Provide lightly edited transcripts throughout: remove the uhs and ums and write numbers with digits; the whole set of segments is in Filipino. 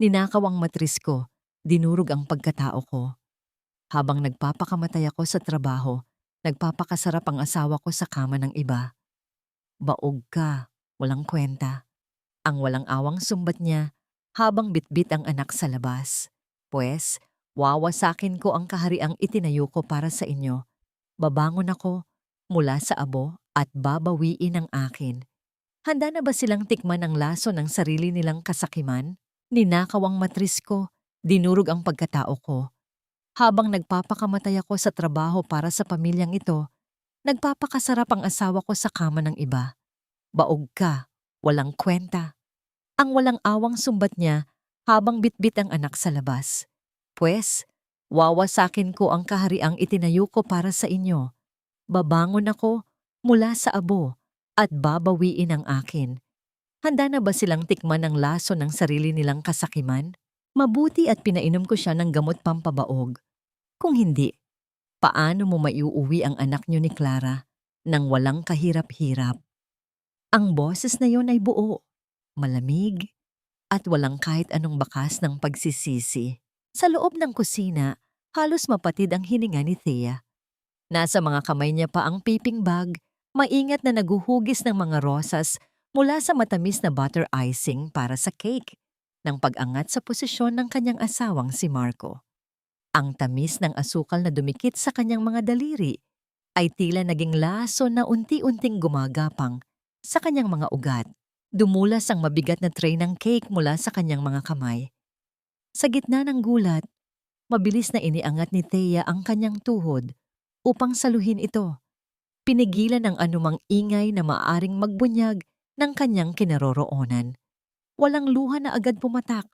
Ninakaw ang matris ko, dinurog ang pagkatao ko. Habang nagpapakamatay ako sa trabaho, nagpapakasarap ang asawa ko sa kama ng iba. Baog ka, walang kwenta. Ang walang awang sumbat niya habang bitbit ang anak sa labas. Pwes, wawasakin ko ang kahariang itinayo ko para sa inyo. Babangon ako mula sa abo at babawiin ang akin. Handa na ba silang tikman ang laso ng sarili nilang kasakiman? Ninakaw ang matris ko, dinurog ang pagkatao ko. Habang nagpapakamatay ako sa trabaho para sa pamilyang ito, nagpapakasarap ang asawa ko sa kama ng iba. Baog ka, walang kwenta. Ang walang awang sumbat niya habang bitbit ang anak sa labas. Pwes, wawasakin ko ang kahariang itinayo ko para sa inyo. Babangon ako mula sa abo at babawiin ang akin. Handa na ba silang tikman ang laso ng sarili nilang kasakiman? Mabuti at pinainom ko siya ng gamot pampabaog. Kung hindi, paano mo maiuuwi ang anak niyo ni Clara nang walang kahirap-hirap? Ang boses na yon ay buo, malamig, at walang kahit anong bakas ng pagsisisi. Sa loob ng kusina, halos mapatid ang hininga ni Thea. Nasa mga kamay niya pa ang piping bag, maingat na naguhugis ng mga rosas mula sa matamis na butter icing para sa cake, ng pag-angat sa posisyon ng kanyang asawang si Marco. Ang tamis ng asukal na dumikit sa kanyang mga daliri ay tila naging laso na unti-unting gumagapang sa kanyang mga ugat. Dumulas ang mabigat na tray ng cake mula sa kanyang mga kamay. Sa gitna ng gulat, mabilis na iniangat ni Thea ang kanyang tuhod upang saluhin ito. Pinigilan ang anumang ingay na maaaring magbunyag ng kanyang kinaroroonan. Walang luha na agad pumatak,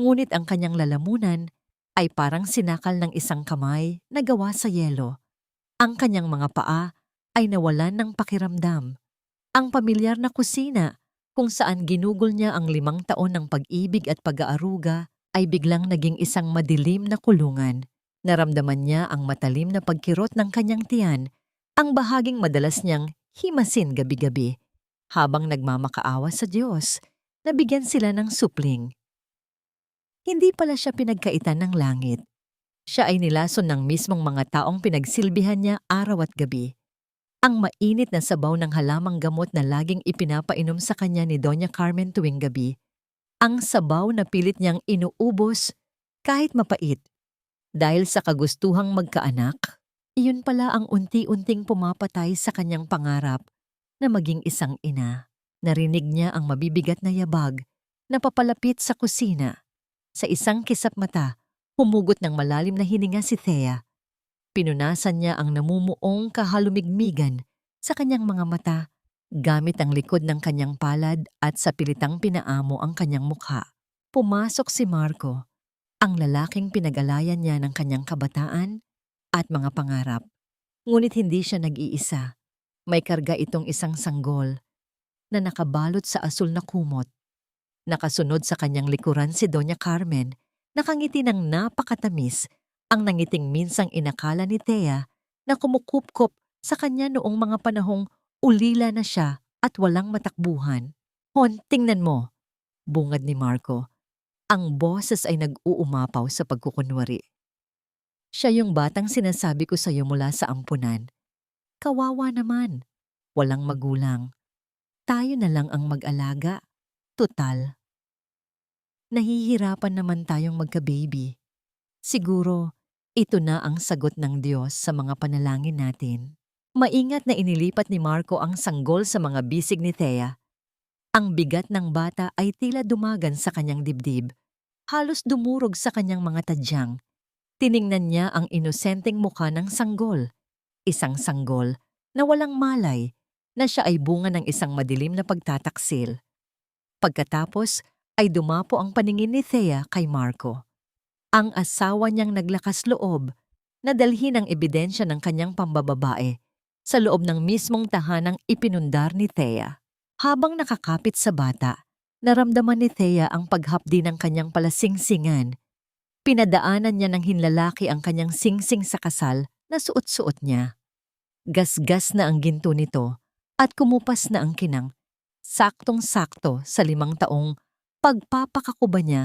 ngunit ang kanyang lalamunan ay parang sinakal ng isang kamay na gawa sa yelo. Ang kanyang mga paa ay nawalan ng pakiramdam. Ang pamilyar na kusina kung saan ginugol niya ang 5 taon ng pag-ibig at pag-aaruga ay biglang naging isang madilim na kulungan. Naramdaman niya ang matalim na pagkirot ng kanyang tiyan, ang bahaging madalas niyang himasin gabi-gabi. Habang nagmamakaawa sa Diyos, nabigyan sila ng supling. Hindi pala siya pinagkaitan ng langit. Siya ay nilason ng mismong mga taong pinagsilbihan niya araw at gabi. Ang mainit na sabaw ng halamang gamot na laging ipinapainom sa kanya ni Doña Carmen tuwing gabi. Ang sabaw na pilit niyang inuubos kahit mapait. Dahil sa kagustuhang magkaanak, iyon pala ang unti-unting pumapatay sa kanyang pangarap na maging isang ina. Narinig niya ang mabibigat na yabag na papalapit sa kusina. Sa isang kisap mata, humugot ng malalim na hininga si Thea. Pinunasan niya ang namumuong kahalumigmigan sa kanyang mga mata gamit ang likod ng kanyang palad at sa pilitang pinaamo ang kanyang mukha. Pumasok si Marco, ang lalaking pinag-alayan niya ng kanyang kabataan at mga pangarap. Ngunit hindi siya nag-iisa. May karga itong isang sanggol na nakabalot sa asul na kumot. Nakasunod sa kanyang likuran si Doña Carmen, nakangiti ng napakatamis, ang nangiting minsang inakala ni Thea na kumukupkop sa kanya noong mga panahong ulila na siya at walang matakbuhan. "Hon, tingnan mo," bungad ni Marco. Ang boses ay nag-uumapaw sa pagkukunwari. "Siya yung batang sinasabi ko sa'yo mula sa ampunan. Kawawa naman. Walang magulang. Tayo na lang ang mag-alaga. Tutal. Nahihirapan naman tayong magka-baby. Siguro, ito na ang sagot ng Diyos sa mga panalangin natin." Maingat na inilipat ni Marco ang sanggol sa mga bisig ni Thea. Ang bigat ng bata ay tila dumagan sa kanyang dibdib. Halos dumurog sa kanyang mga tadyang. Tiningnan niya ang inosenteng mukha ng sanggol. Isang sanggol na walang malay na siya ay bunga ng isang madilim na pagtataksil. Pagkatapos ay dumapo ang paningin ni Thea kay Marco. Ang asawa niyang naglakas loob na dalhin ang ebidensya ng kanyang pambababae sa loob ng mismong tahanang ipinundar ni Thea. Habang nakakapit sa bata, naramdaman ni Thea ang paghapdi ng kanyang palasingsingan. Pinadaanan niya ng hinlalaki ang kanyang singsing sa kasal na suot-suot niya. Gasgas na ang ginto nito at kumupas na ang kinang. Saktong-sakto sa 5 taong pagpapakakuba niya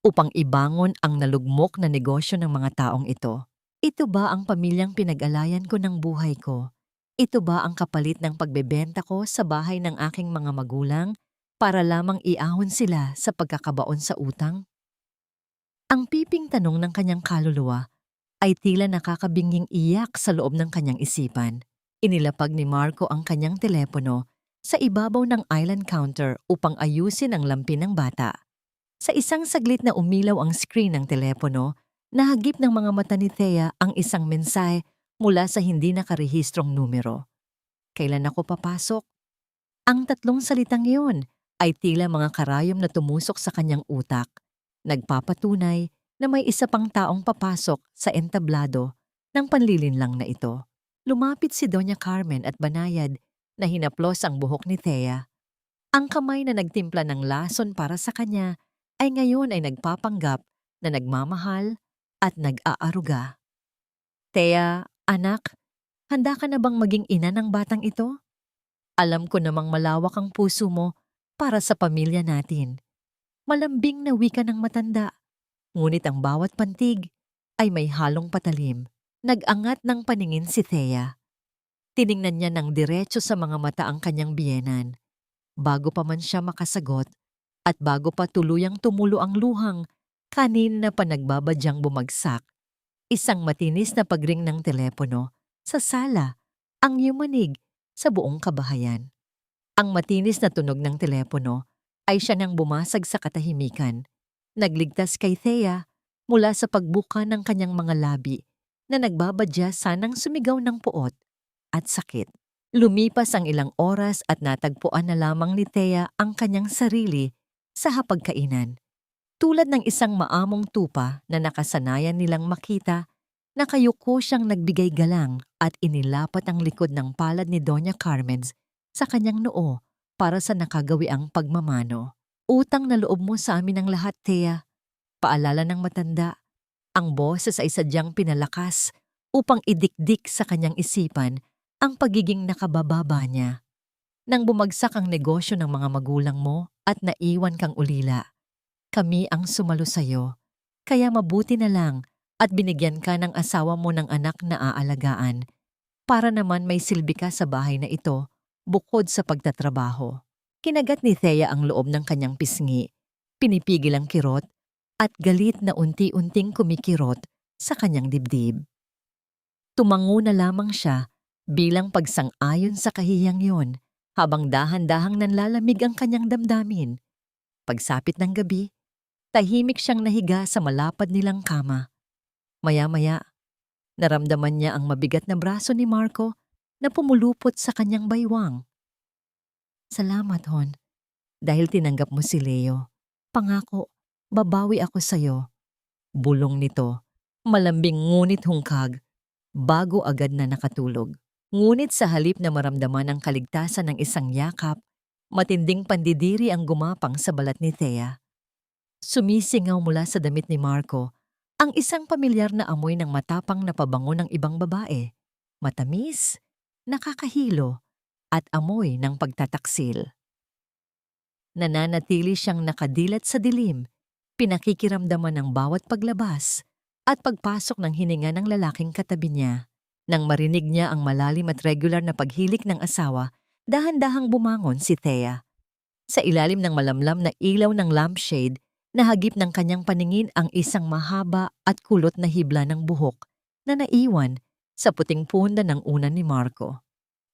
upang ibangon ang nalugmok na negosyo ng mga taong ito. Ito ba ang pamilyang pinag-alayan ko ng buhay ko? Ito ba ang kapalit ng pagbebenta ko sa bahay ng aking mga magulang para lamang iahon sila sa pagkakabaon sa utang? Ang piping tanong ng kanyang kaluluwa ay tila nakakabinging iyak sa loob ng kanyang isipan. Inilapag ni Marco ang kanyang telepono sa ibabaw ng island counter upang ayusin ang lampi ng bata. Sa isang saglit na umilaw ang screen ng telepono, nahagip ng mga mata ni Thea ang isang mensahe mula sa hindi nakarehistrong numero. Kailan ako papasok? Ang tatlong salitang iyon ay tila mga karayom na tumusok sa kanyang utak. Nagpapatunay na may isa pang taong papasok sa entablado ng panlilinlang na ito. Lumapit si Doña Carmen at banayad na hinaplos ang buhok ni Thea. Ang kamay na nagtimpla ng lason para sa kanya ay ngayon ay nagpapanggap na nagmamahal at nag-aaruga. Thea, anak, handa ka na bang maging ina ng batang ito? Alam ko namang malawak ang puso mo para sa pamilya natin. Malambing na wika ng matanda, ngunit ang bawat pantig ay may halong patalim. Nag-angat ng paningin si Thea. Tiningnan niya ng diretso sa mga mata ang kanyang biyenan. Bago pa man siya makasagot at bago pa tuluyang tumulo ang luhang, kanina pa nagbabadyang bumagsak. Isang matinis na pagring ng telepono sa sala ang yumanig sa buong kabahayan. Ang matinis na tunog ng telepono ay siya nang bumasag sa katahimikan. Nagligtas kay Thea mula sa pagbuka ng kanyang mga labi na nagbabadya sanang sumigaw ng puot at sakit. Lumipas ang ilang oras at natagpuan na lamang ni Thea ang kanyang sarili sa hapagkainan. Tulad ng isang maamong tupa na nakasanayan nilang makita, nakayuko siyang nagbigay galang at inilapat ang likod ng palad ni Doña Carmen sa kanyang noo para sa nakagawiang pagmamano. Utang na loob mo sa amin ang lahat, Thea. Paalala ng matanda. Ang boses ay sadyang pinalakas upang idikdik sa kanyang isipan ang pagiging nakabababa niya. Nang bumagsak ang negosyo ng mga magulang mo at naiwan kang ulila, kami ang sumalo sa'yo. Kaya mabuti na lang at binigyan ka ng asawa mo ng anak na aalagaan para naman may silbi ka sa bahay na ito bukod sa pagtatrabaho. Kinagat ni Thea ang loob ng kanyang pisngi, pinipigil ang kirot at galit na unti-unting kumikirot sa kanyang dibdib. Tumango na lamang siya bilang pagsang-ayon sa kahiyang yon habang dahan-dahang nanlalamig ang kanyang damdamin. Pagsapit ng gabi, tahimik siyang nahiga sa malapad nilang kama. Maya-maya, naramdaman niya ang mabigat na braso ni Marco na pumulupot sa kanyang baywang. Salamat, Hon, dahil tinanggap mo si Leo. Pangako, babawi ako sa'yo. Bulong nito, malambing ngunit hungkag, bago agad na nakatulog. Ngunit sa halip na maramdaman ang kaligtasan ng isang yakap, matinding pandidiri ang gumapang sa balat ni Thea. Sumisingaw mula sa damit ni Marco ang isang pamilyar na amoy ng matapang na pabango ng ibang babae. Matamis, nakakahilo, at amoy ng pagtataksil. Nananatili siyang nakadilat sa dilim, pinakikiramdaman ng bawat paglabas at pagpasok ng hininga ng lalaking katabi niya. Nang marinig niya ang malalim at regular na paghilik ng asawa, dahan-dahang bumangon si Thea. Sa ilalim ng malamlam na ilaw ng lampshade, nahagip ng kanyang paningin ang isang mahaba at kulot na hibla ng buhok na naiwan sa puting punda ng unan ni Marco.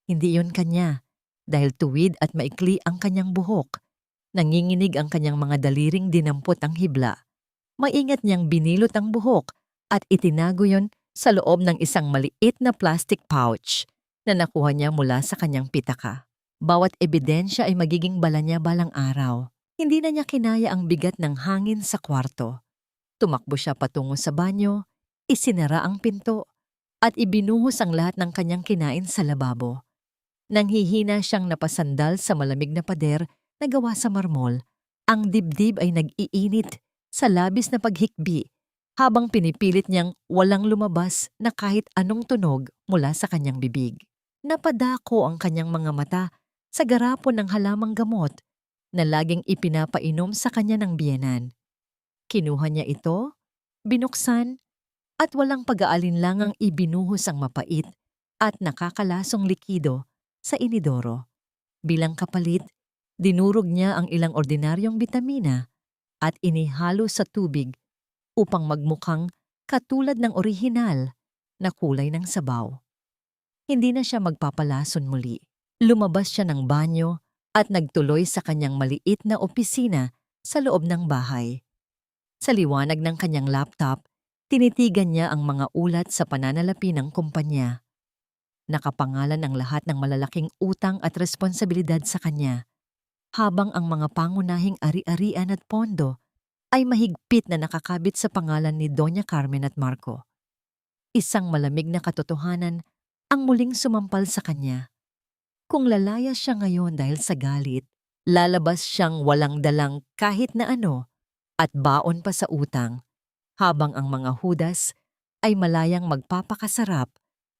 Hindi yon kanya, dahil tuwid at maikli ang kanyang buhok. Nanginginig ang kanyang mga daliring dinampot ang hibla. Maingat niyang binilot ang buhok at itinago yon sa loob ng isang maliit na plastic pouch na nakuha niya mula sa kanyang pitaka. Bawat ebidensya ay magiging bala niya balang araw. Hindi na niya kinaya ang bigat ng hangin sa kwarto. Tumakbo siya patungo sa banyo, isinara ang pinto, at ibinuhos ang lahat ng kanyang kinain sa lababo. Nanghihina siyang napasandal sa malamig na pader na gawa sa marmol. Ang dibdib ay nag-iinit sa labis na paghikbi habang pinipilit niyang walang lumabas na kahit anong tunog mula sa kanyang bibig. Napadako ang kanyang mga mata sa garapon ng halamang gamot na laging ipinapainom sa kanya ng biyenan. Kinuha niya ito, binuksan, at walang pag-aalinlangang ibinuhos ang mapait at nakakalasong likido sa inidoro. Bilang kapalit, dinurog niya ang ilang ordinaryong bitamina at inihalo sa tubig upang magmukhang katulad ng orihinal na kulay ng sabaw. Hindi na siya magpapalason muli. Lumabas siya ng banyo at nagtuloy sa kanyang maliit na opisina sa loob ng bahay. Sa liwanag ng kanyang laptop, tinitigan niya ang mga ulat sa pananalapi ng kumpanya. Nakapangalan ang lahat ng malalaking utang at responsibilidad sa kanya, habang ang mga pangunahing ari-arian at pondo ay mahigpit na nakakabit sa pangalan ni Doña Carmen at Marco. Isang malamig na katotohanan ang muling sumampal sa kanya. Kung lalaya siya ngayon dahil sa galit, lalabas siyang walang dalang kahit na ano at baon pa sa utang, habang ang mga hudas ay malayang magpapakasarap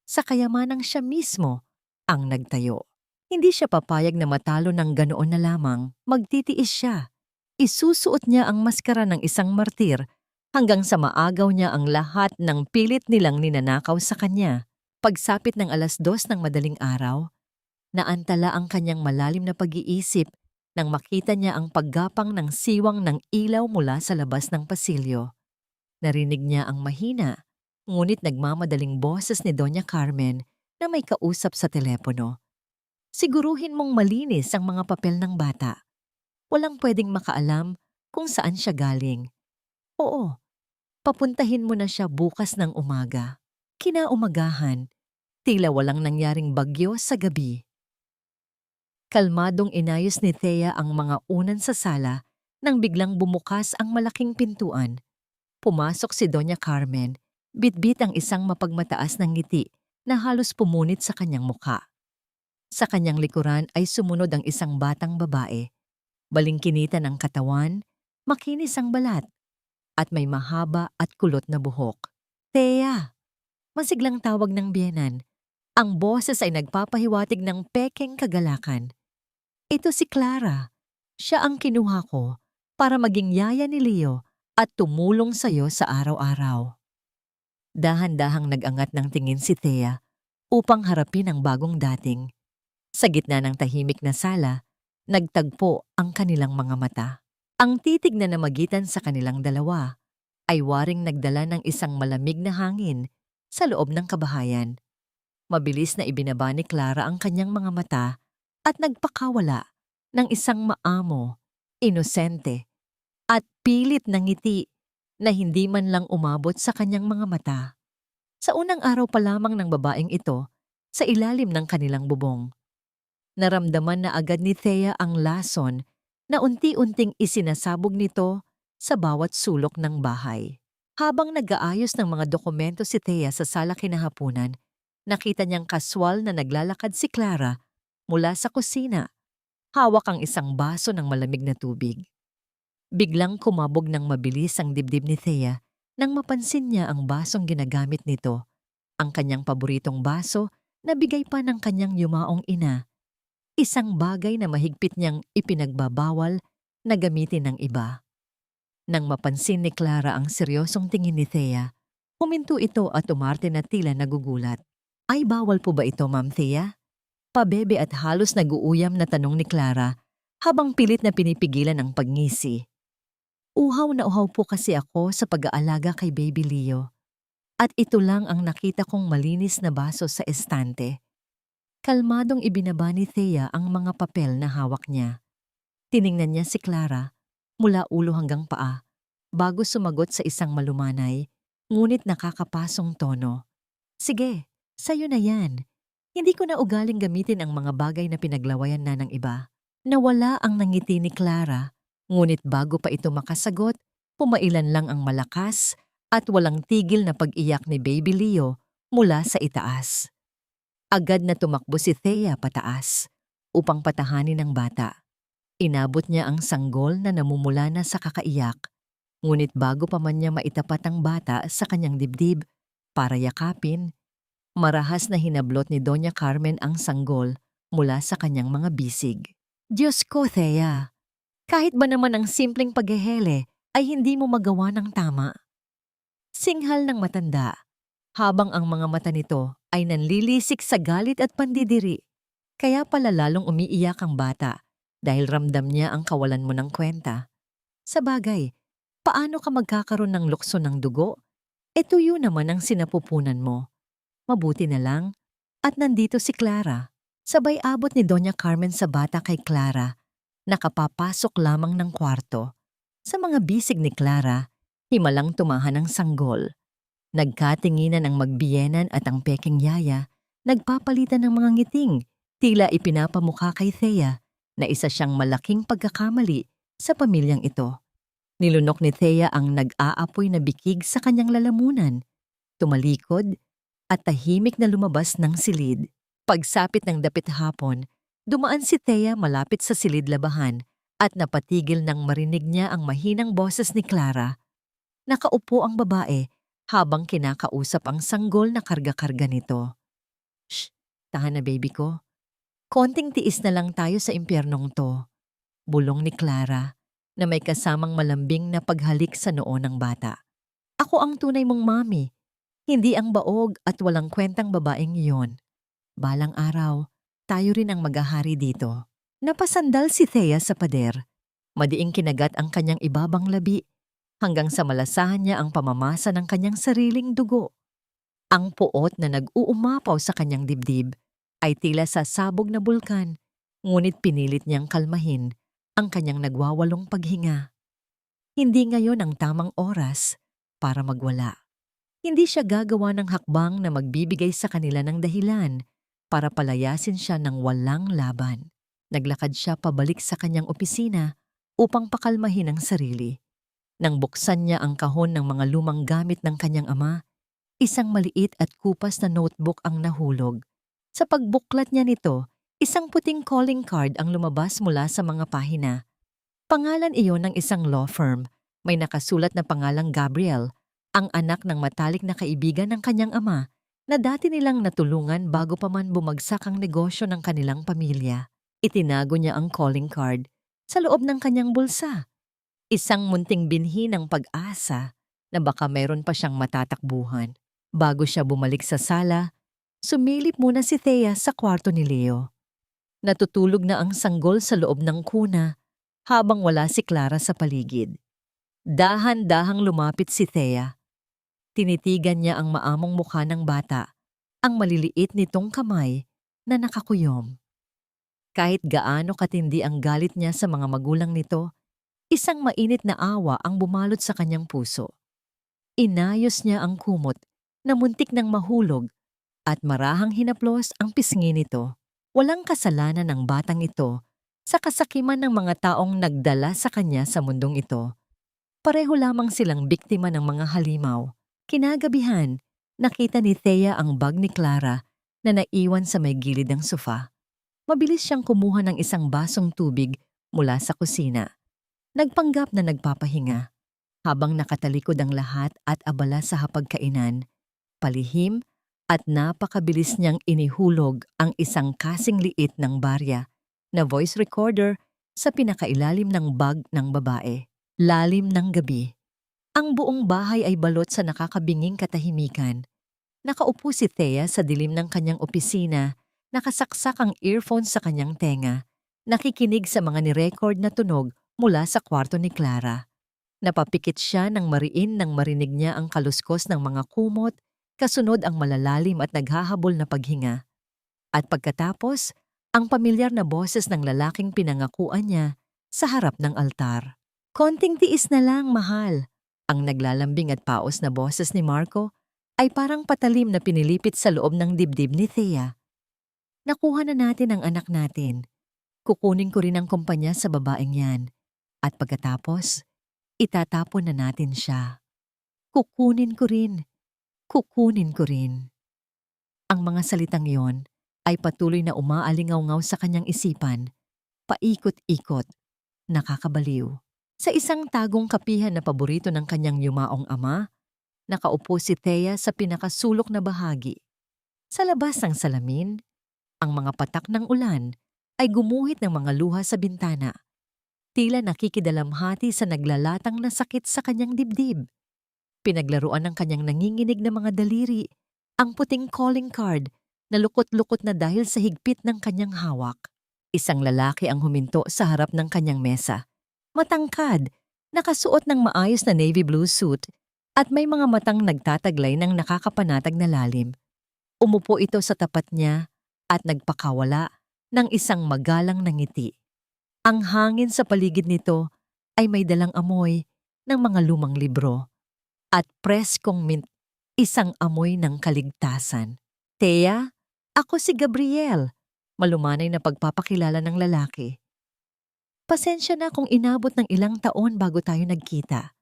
sa kayamanang siya mismo ang nagtayo. Hindi siya papayag na matalo ng ganoon na lamang, magtitiis siya. Isusuot niya ang maskara ng isang martir hanggang sa maagaw niya ang lahat ng pilit nilang ninanakaw sa kanya. Pagsapit ng 2:00 ng madaling araw, naantala ang kanyang malalim na pag-iisip nang makita niya ang paggapang ng siwang ng ilaw mula sa labas ng pasilyo. Narinig niya ang mahina, ngunit nagmamadaling boses ni Doña Carmen na may kausap sa telepono. Siguruhin mong malinis ang mga papel ng bata. Walang pwedeng makaalam kung saan siya galing. Oo, papuntahin mo na siya bukas ng umaga. Kinaumagahan, tila walang nangyaring bagyo sa gabi. Kalmadong inayos ni Thea ang mga unan sa sala nang biglang bumukas ang malaking pintuan. Pumasok si Doña Carmen, bitbit ang isang mapagmataas ng ngiti na halos pumunit sa kanyang mukha. Sa kanyang likuran ay sumunod ang isang batang babae. Balingkinita ng katawan, makinis ang balat, at may mahaba at kulot na buhok. Thea! Masiglang tawag ng biyenan. Ang boses ay nagpapahiwatig ng pekeng kagalakan. Ito si Clara. Siya ang kinuha ko para maging yaya ni Leo at tumulong sa'yo sa araw-araw. Dahan-dahang nag-angat ng tingin si Thea upang harapin ang bagong dating. Sa gitna ng tahimik na sala, nagtagpo ang kanilang mga mata. Ang titig na namagitan sa kanilang dalawa ay waring nagdala ng isang malamig na hangin sa loob ng kabahayan. Mabilis na ibinaba ni Clara ang kanyang mga mata at nagpakawala ng isang maamo, inosente, at pilit na ngiti na hindi man lang umabot sa kanyang mga mata. Sa unang araw pa lamang ng babaeng ito, sa ilalim ng kanilang bubong, naramdaman na agad ni Thea ang lason na unti-unting isinasabog nito sa bawat sulok ng bahay. Habang nag-aayos ng mga dokumento si Thea sa sala kinahaponan, nakita niyang kaswal na naglalakad si Clara mula sa kusina. Hawak ang isang baso ng malamig na tubig. Biglang kumabog ng mabilis ang dibdib ni Thea nang mapansin niya ang basong ginagamit nito, ang kanyang paboritong baso na bigay pa ng kanyang yumaong ina. Isang bagay na mahigpit niyang ipinagbabawal na gamitin ng iba. Nang mapansin ni Clara ang seryosong tingin ni Thea, huminto ito at umarte na tila nagugulat. Ay, bawal po ba ito, Ma'am Thea? Pabebe at halos nag-uuyam na tanong ni Clara habang pilit na pinipigilan ang pagngisi. Uhaw na uhaw po kasi ako sa pag-aalaga kay Baby Leo. At ito lang ang nakita kong malinis na baso sa estante. Kalmadong ibinaba ni Thea ang mga papel na hawak niya. Tiningnan niya si Clara mula ulo hanggang paa bago sumagot sa isang malumanay, ngunit nakakapasong tono. Sige, sayo na yan. Hindi ko na ugaling gamitin ang mga bagay na pinaglawayan na ng iba. Nawala ang nangiti ni Clara, ngunit bago pa ito makasagot, pumailan lang ang malakas at walang tigil na pag-iyak ni Baby Leo mula sa itaas. Agad na tumakbo si Thea pataas upang patahanin ang bata. Inabot niya ang sanggol na namumula na sa kakaiyak, ngunit bago pa man niya maitapat ang bata sa kanyang dibdib para yakapin, marahas na hinablot ni Doña Carmen ang sanggol mula sa kanyang mga bisig. Diyos ko, Thea! Kahit ba naman ang simpleng paghehele ay hindi mo magawa ng tama. Singhal ng matanda, habang ang mga mata nito ay nanlilisik sa galit at pandidiri. Kaya pala lalong umiiyak ang bata dahil ramdam niya ang kawalan mo ng kwenta. Sa bagay, paano ka magkakaroon ng lukso ng dugo? E tuyo naman ang sinapupunan mo. Mabuti na lang at nandito si Clara. Sabay abot ni Doña Carmen sa bata kay Clara. Nakapapasok lamang ng kwarto. Sa mga bisig ni Clara, himalang tumahan ng sanggol. Nagkatinginan ang magbiyenan at ang peking yaya, nagpapalitan ng mga ngiting, tila ipinapamukha kay Thea na isa siyang malaking pagkakamali sa pamilyang ito. Nilunok ni Thea ang nag-aapoy na bikig sa kanyang lalamunan, tumalikod at tahimik na lumabas ng silid. Pagsapit ng dapit hapon, dumaan si Thea malapit sa silid labahan at napatigil nang marinig niya ang mahinang boses ni Clara. Nakaupo ang babae habang kinakausap ang sanggol na karga-karga nito. Shh! Tahan na baby ko. Konting tiis na lang tayo sa impyernong to. Bulong ni Clara na may kasamang malambing na paghalik sa noo ng bata. Ako ang tunay mong mami, hindi ang baog at walang kwentang babaeng iyon. Balang araw, tayo rin ang maghahari dito. Napasandal si Thea sa pader. Madiing kinagat ang kanyang ibabang labi hanggang sa malasahan niya ang pamamasa ng kanyang sariling dugo. Ang puot na nag-uumapaw sa kanyang dibdib ay tila sasabog na bulkan, ngunit pinilit niyang kalmahin ang kanyang nagwawalong paghinga. Hindi ngayon ang tamang oras para magwala. Hindi siya gagawa ng hakbang na magbibigay sa kanila ng dahilan para palayasin siya ng walang laban. Naglakad siya pabalik sa kanyang opisina upang pakalmahin ang sarili. Nang buksan niya ang kahon ng mga lumang gamit ng kanyang ama, isang maliit at kupas na notebook ang nahulog. Sa pagbuklat niya nito, isang puting calling card ang lumabas mula sa mga pahina. Pangalan iyon ng isang law firm. May nakasulat na pangalang Gabriel, ang anak ng matalik na kaibigan ng kanyang ama na dati nilang natulungan bago pa man bumagsak ang negosyo ng kanilang pamilya. Itinago niya ang calling card sa loob ng kanyang bulsa. Isang munting binhi ng pag-asa na baka meron pa siyang matatakbuhan. Bago siya bumalik sa sala, sumilip muna si Thea sa kwarto ni Leo. Natutulog na ang sanggol sa loob ng kuna habang wala si Clara sa paligid. Dahan-dahang lumapit si Thea. Tinitigan niya ang maamong mukha ng bata, ang maliliit nitong kamay na nakakuyom. Kahit gaano katindi ang galit niya sa mga magulang nito, isang mainit na awa ang bumalot sa kanyang puso. Inayos niya ang kumot na muntik ng mahulog at marahang hinaplos ang pisngi nito. Walang kasalanan ng batang ito sa kasakiman ng mga taong nagdala sa kanya sa mundong ito. Pareho lamang silang biktima ng mga halimaw. Kinagabihan, nakita ni Thea ang bag ni Clara na naiwan sa may gilid ng sofa. Mabilis siyang kumuha ng isang basong tubig mula sa kusina. Nagpanggap na nagpapahinga. Habang nakatalikod ang lahat at abala sa hapagkainan, palihim at napakabilis niyang inihulog ang isang kasing liit ng barya na voice recorder sa pinakailalim ng bag ng babae. Lalim ng gabi. Ang buong bahay ay balot sa nakakabinging katahimikan. Nakaupo si Thea sa dilim ng kanyang opisina, nakasaksak ang earphones sa kanyang tenga, nakikinig sa mga ni-record na tunog mula sa kwarto ni Clara. Napapikit siya nang mariin nang marinig niya ang kaluskos ng mga kumot, kasunod ang malalalim at naghahabol na paghinga. At pagkatapos, ang pamilyar na boses ng lalaking pinangakuan niya sa harap ng altar. Konting tiis na lang, mahal. Ang naglalambing at paos na boses ni Marco ay parang patalim na pinilipit sa loob ng dibdib ni Thea. Nakuha na natin ang anak natin. Kukunin ko rin ang kumpanya sa babaeng yan. At pagkatapos, itatapon na natin siya. Kukunin ko rin. Kukunin ko rin. Ang mga salitang yon ay patuloy na umaalingaw-ngaw sa kanyang isipan, paikot-ikot, nakakabaliw. Sa isang tagong kapihan na paborito ng kanyang yumaong ama, nakaupo si Thea sa pinakasulok na bahagi. Sa labas ng salamin, ang mga patak ng ulan ay gumuhit ng mga luha sa bintana. Tila nakikidalamhati sa naglalatang na sakit sa kanyang dibdib. Pinaglaruan ng kanyang nanginginig na mga daliri ang puting calling card na lukot-lukot na dahil sa higpit ng kanyang hawak. Isang lalaki ang huminto sa harap ng kanyang mesa. Matangkad, nakasuot ng maayos na navy blue suit at may mga matang nagtataglay ng nakakapanatag na lalim. Umupo ito sa tapat niya at nagpakawala ng isang magalang na ngiti. Ang hangin sa paligid nito ay may dalang amoy ng mga lumang libro at preskong mint, isang amoy ng kaligtasan. Thea, ako si Gabriel, malumanay na pagpapakilala ng lalaki. Pasensya na kung inabot ng ilang taon bago tayo nagkita.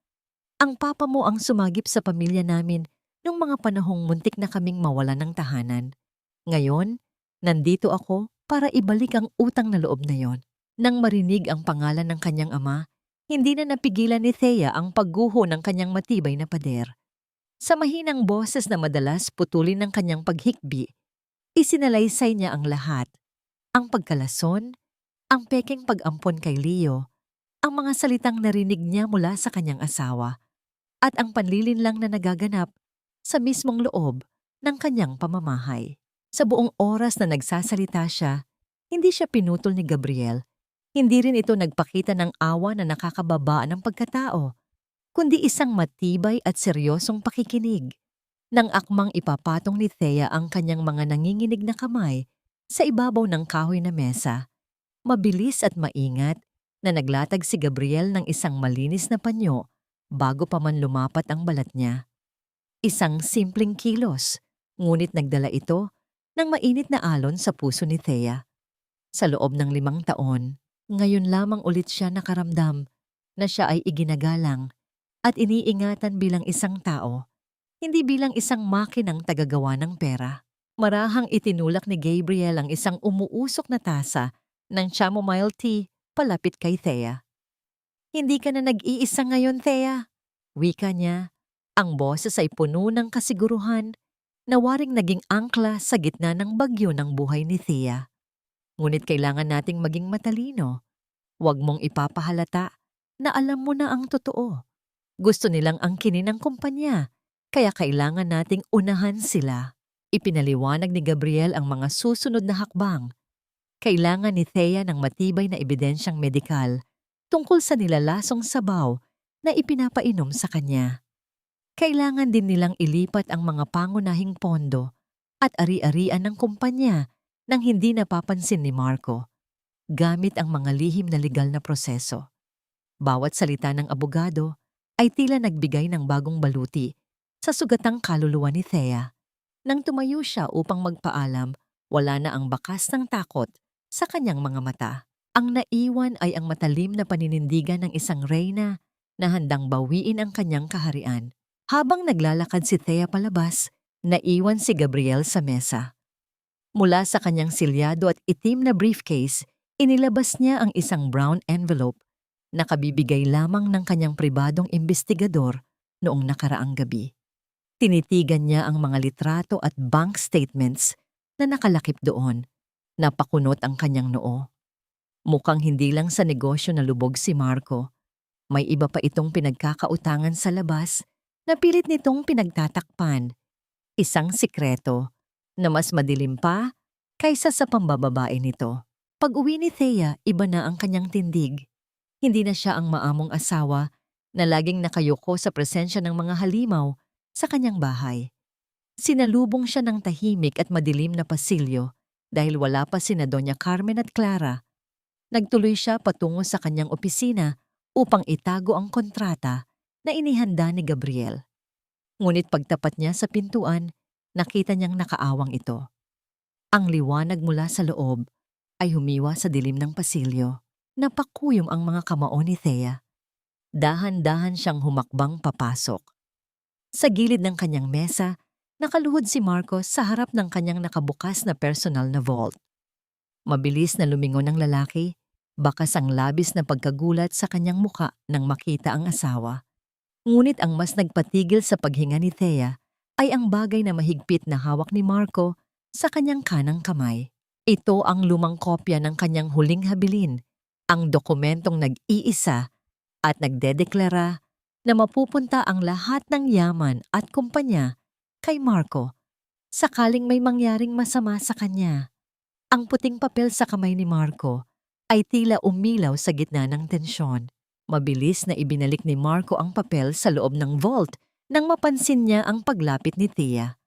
Ang papa mo ang sumagip sa pamilya namin nung mga panahong muntik na kaming mawala ng tahanan. Ngayon, nandito ako para ibalik ang utang na loob na yon. Nang marinig ang pangalan ng kanyang ama, hindi na napigilan ni Thea ang pagguho ng kanyang matibay na pader. Sa mahinang boses na madalas putulin ng kanyang paghikbi, isinalaysay niya ang lahat. Ang pagkalason, ang pekeng pag-ampon kay Leo, ang mga salitang narinig niya mula sa kanyang asawa, at ang panlilinlang na nagaganap sa mismong loob ng kanyang pamamahay. Sa buong oras na nagsasalita siya, hindi siya pinutol ni Gabriel. Hindi rin ito nagpakita ng awa na nakakababa ng pagkatao, kundi isang matibay at seryosong pakikinig. Nang akmang ipapatong ni Thea ang kanyang mga nanginginig na kamay sa ibabaw ng kahoy na mesa, mabilis at maingat na naglatag si Gabriel ng isang malinis na panyo bago pa man lumapat ang balat niya. Isang simpleng kilos, ngunit nagdala ito ng mainit na alon sa puso ni Thea. Sa loob ng 5 taon, ngayon lamang ulit siya nakaramdam na siya ay iginagalang at iniingatan bilang isang tao, hindi bilang isang makinang tagagawa ng pera. Marahang itinulak ni Gabriel ang isang umuusok na tasa ng chamomile tea palapit kay Thea. Hindi ka na nag-iisa ngayon, Thea. Wika niya, ang boses ay puno ng kasiguruhan na waring naging angkla sa gitna ng bagyo ng buhay ni Thea. Ngunit kailangan nating maging matalino. Huwag mong ipapahalata na alam mo na ang totoo. Gusto nilang angkinin ang kumpanya, kaya kailangan nating unahan sila. Ipinaliwanag ni Gabriel ang mga susunod na hakbang. Kailangan ni Thea ng matibay na ebidensyang medikal tungkol sa nilalasong sabaw na ipinapainom sa kanya. Kailangan din nilang ilipat ang mga pangunahing pondo at ari-arian ng kumpanya nang hindi napapansin ni Marco, gamit ang mga lihim na legal na proseso. Bawat salita ng abogado ay tila nagbigay ng bagong baluti sa sugatang kaluluwa ni Thea. Nang tumayo siya upang magpaalam, wala na ang bakas ng takot sa kanyang mga mata. Ang naiwan ay ang matalim na paninindigan ng isang reyna na handang bawiin ang kanyang kaharian. Habang naglalakad si Thea palabas, naiwan si Gabriel sa mesa. Mula sa kanyang silyado at itim na briefcase, inilabas niya ang isang brown envelope na kabibigay lamang ng kanyang pribadong investigador noong nakaraang gabi. Tinitigan niya ang mga litrato at bank statements na nakalakip doon. Napakunot ang kanyang noo. Mukhang hindi lang sa negosyo na lubog si Marco. May iba pa itong pinagkakautangan sa labas na pilit nitong pinagtatakpan. Isang sikreto na mas madilim pa kaysa sa pambababae nito. Pag-uwi ni Thea, iba na ang kanyang tindig. Hindi na siya ang maamong asawa na laging nakayuko sa presensya ng mga halimaw sa kanyang bahay. Sinalubong siya ng tahimik at madilim na pasilyo dahil wala pa sina Doña Carmen at Clara. Nagtuloy siya patungo sa kanyang opisina upang itago ang kontrata na inihanda ni Gabriel. Ngunit pagtapat niya sa pintuan, nakita niyang nakaawang ito. Ang liwanag mula sa loob ay humiwa sa dilim ng pasilyo. Napakuyom ang mga kamao ni Thea. Dahan-dahan siyang humakbang papasok. Sa gilid ng kanyang mesa, nakaluhod si Marcos sa harap ng kanyang nakabukas na personal na vault. Mabilis na lumingon ang lalaki, bakas ang labis na pagkagulat sa kanyang muka nang makita ang asawa. Ngunit ang mas nagpatigil sa paghinga ni Thea ay ang bagay na mahigpit na hawak ni Marco sa kanyang kanang kamay. Ito ang lumang kopya ng kanyang huling habilin Ang dokumentong nag-iisa at nagdedeklara na mapupunta ang lahat ng yaman at kumpanya kay Marco sakaling may mangyaring masama sa kanya. Ang puting papel sa kamay ni Marco ay tila umilaw sa gitna ng tensyon. Mabilis na ibinalik ni Marco ang papel sa loob ng vault nang mapansin niya ang paglapit ni Thea.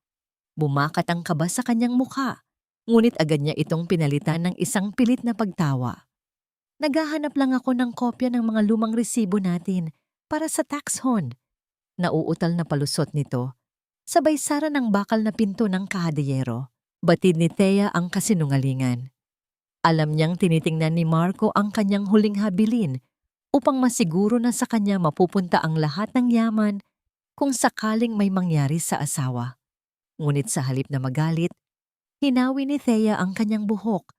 Bumakat ang kaba sa kanyang mukha, ngunit agad niya itong pinalitan ng isang pilit na pagtawa. Naghahanap lang ako ng kopya ng mga lumang resibo natin para sa tax hon. Nauutal na palusot nito, sabay sara ng bakal na pinto ng kahadiyero. Batid ni Thea ang kasinungalingan. Alam niyang tinitingnan ni Marco ang kanyang huling habilin upang masiguro na sa kanya mapupunta ang lahat ng yaman kung sakaling may mangyari sa asawa. Ngunit sa halip na magalit, hinawi ni Thea ang kanyang buhok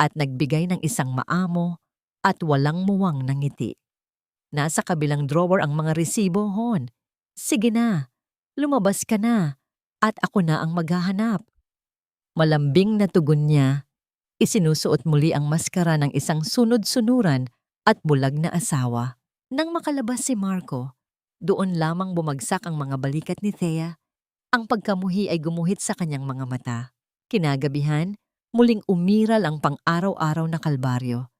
at nagbigay ng isang maamo at walang muwang na ngiti. Nasa kabilang drawer ang mga resibo, hon. Sige na, lumabas ka na at ako na ang maghahanap. Malambing na tugon niya, isinusuot muli ang maskara ng isang sunod-sunuran at bulag na asawa. Nang makalabas si Marco, doon lamang bumagsak ang mga balikat ni Thea. Ang pagkamuhi ay gumuhit sa kanyang mga mata. Kinagabihan, muling umiral ang pang-araw-araw na kalbaryo.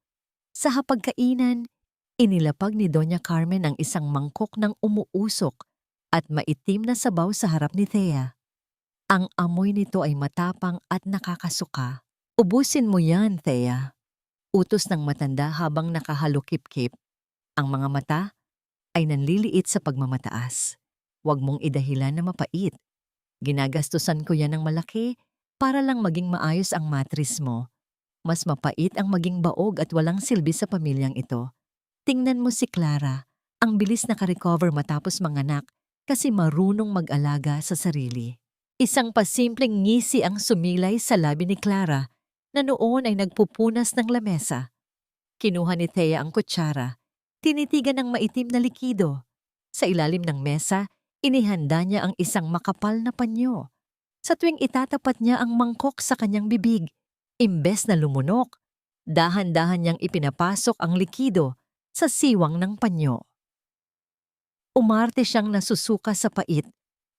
Sa hapagkainan, inilapag ni Doña Carmen ang isang mangkok ng umuusok at maitim na sabaw sa harap ni Thea. Ang amoy nito ay matapang at nakakasuka. Ubusin mo yan, Thea. Utos ng matanda habang nakahalukip-kip. Ang mga mata ay nanliliit sa pagmamataas. Huwag mong idahilan na mapait. Ginagastusan ko yan ng malaki para lang maging maayos ang matris mo. Mas mapait ang maging baog at walang silbi sa pamilyang ito. Tingnan mo si Clara, ang bilis naka-recover matapos manganak kasi marunong mag-alaga sa sarili. Isang pasimpleng ngisi ang sumilay sa labi ni Clara na noon ay nagpupunas ng lamesa. Kinuha ni Thea ang kutsara, tinitigan ng maitim na likido. Sa ilalim ng mesa, inihanda niya ang isang makapal na panyo. Sa tuwing itatapat niya ang mangkok sa kanyang bibig, imbes na lumunok, dahan-dahan niyang ipinapasok ang likido sa siwang ng panyo. Umarte siyang nasusuka sa pait,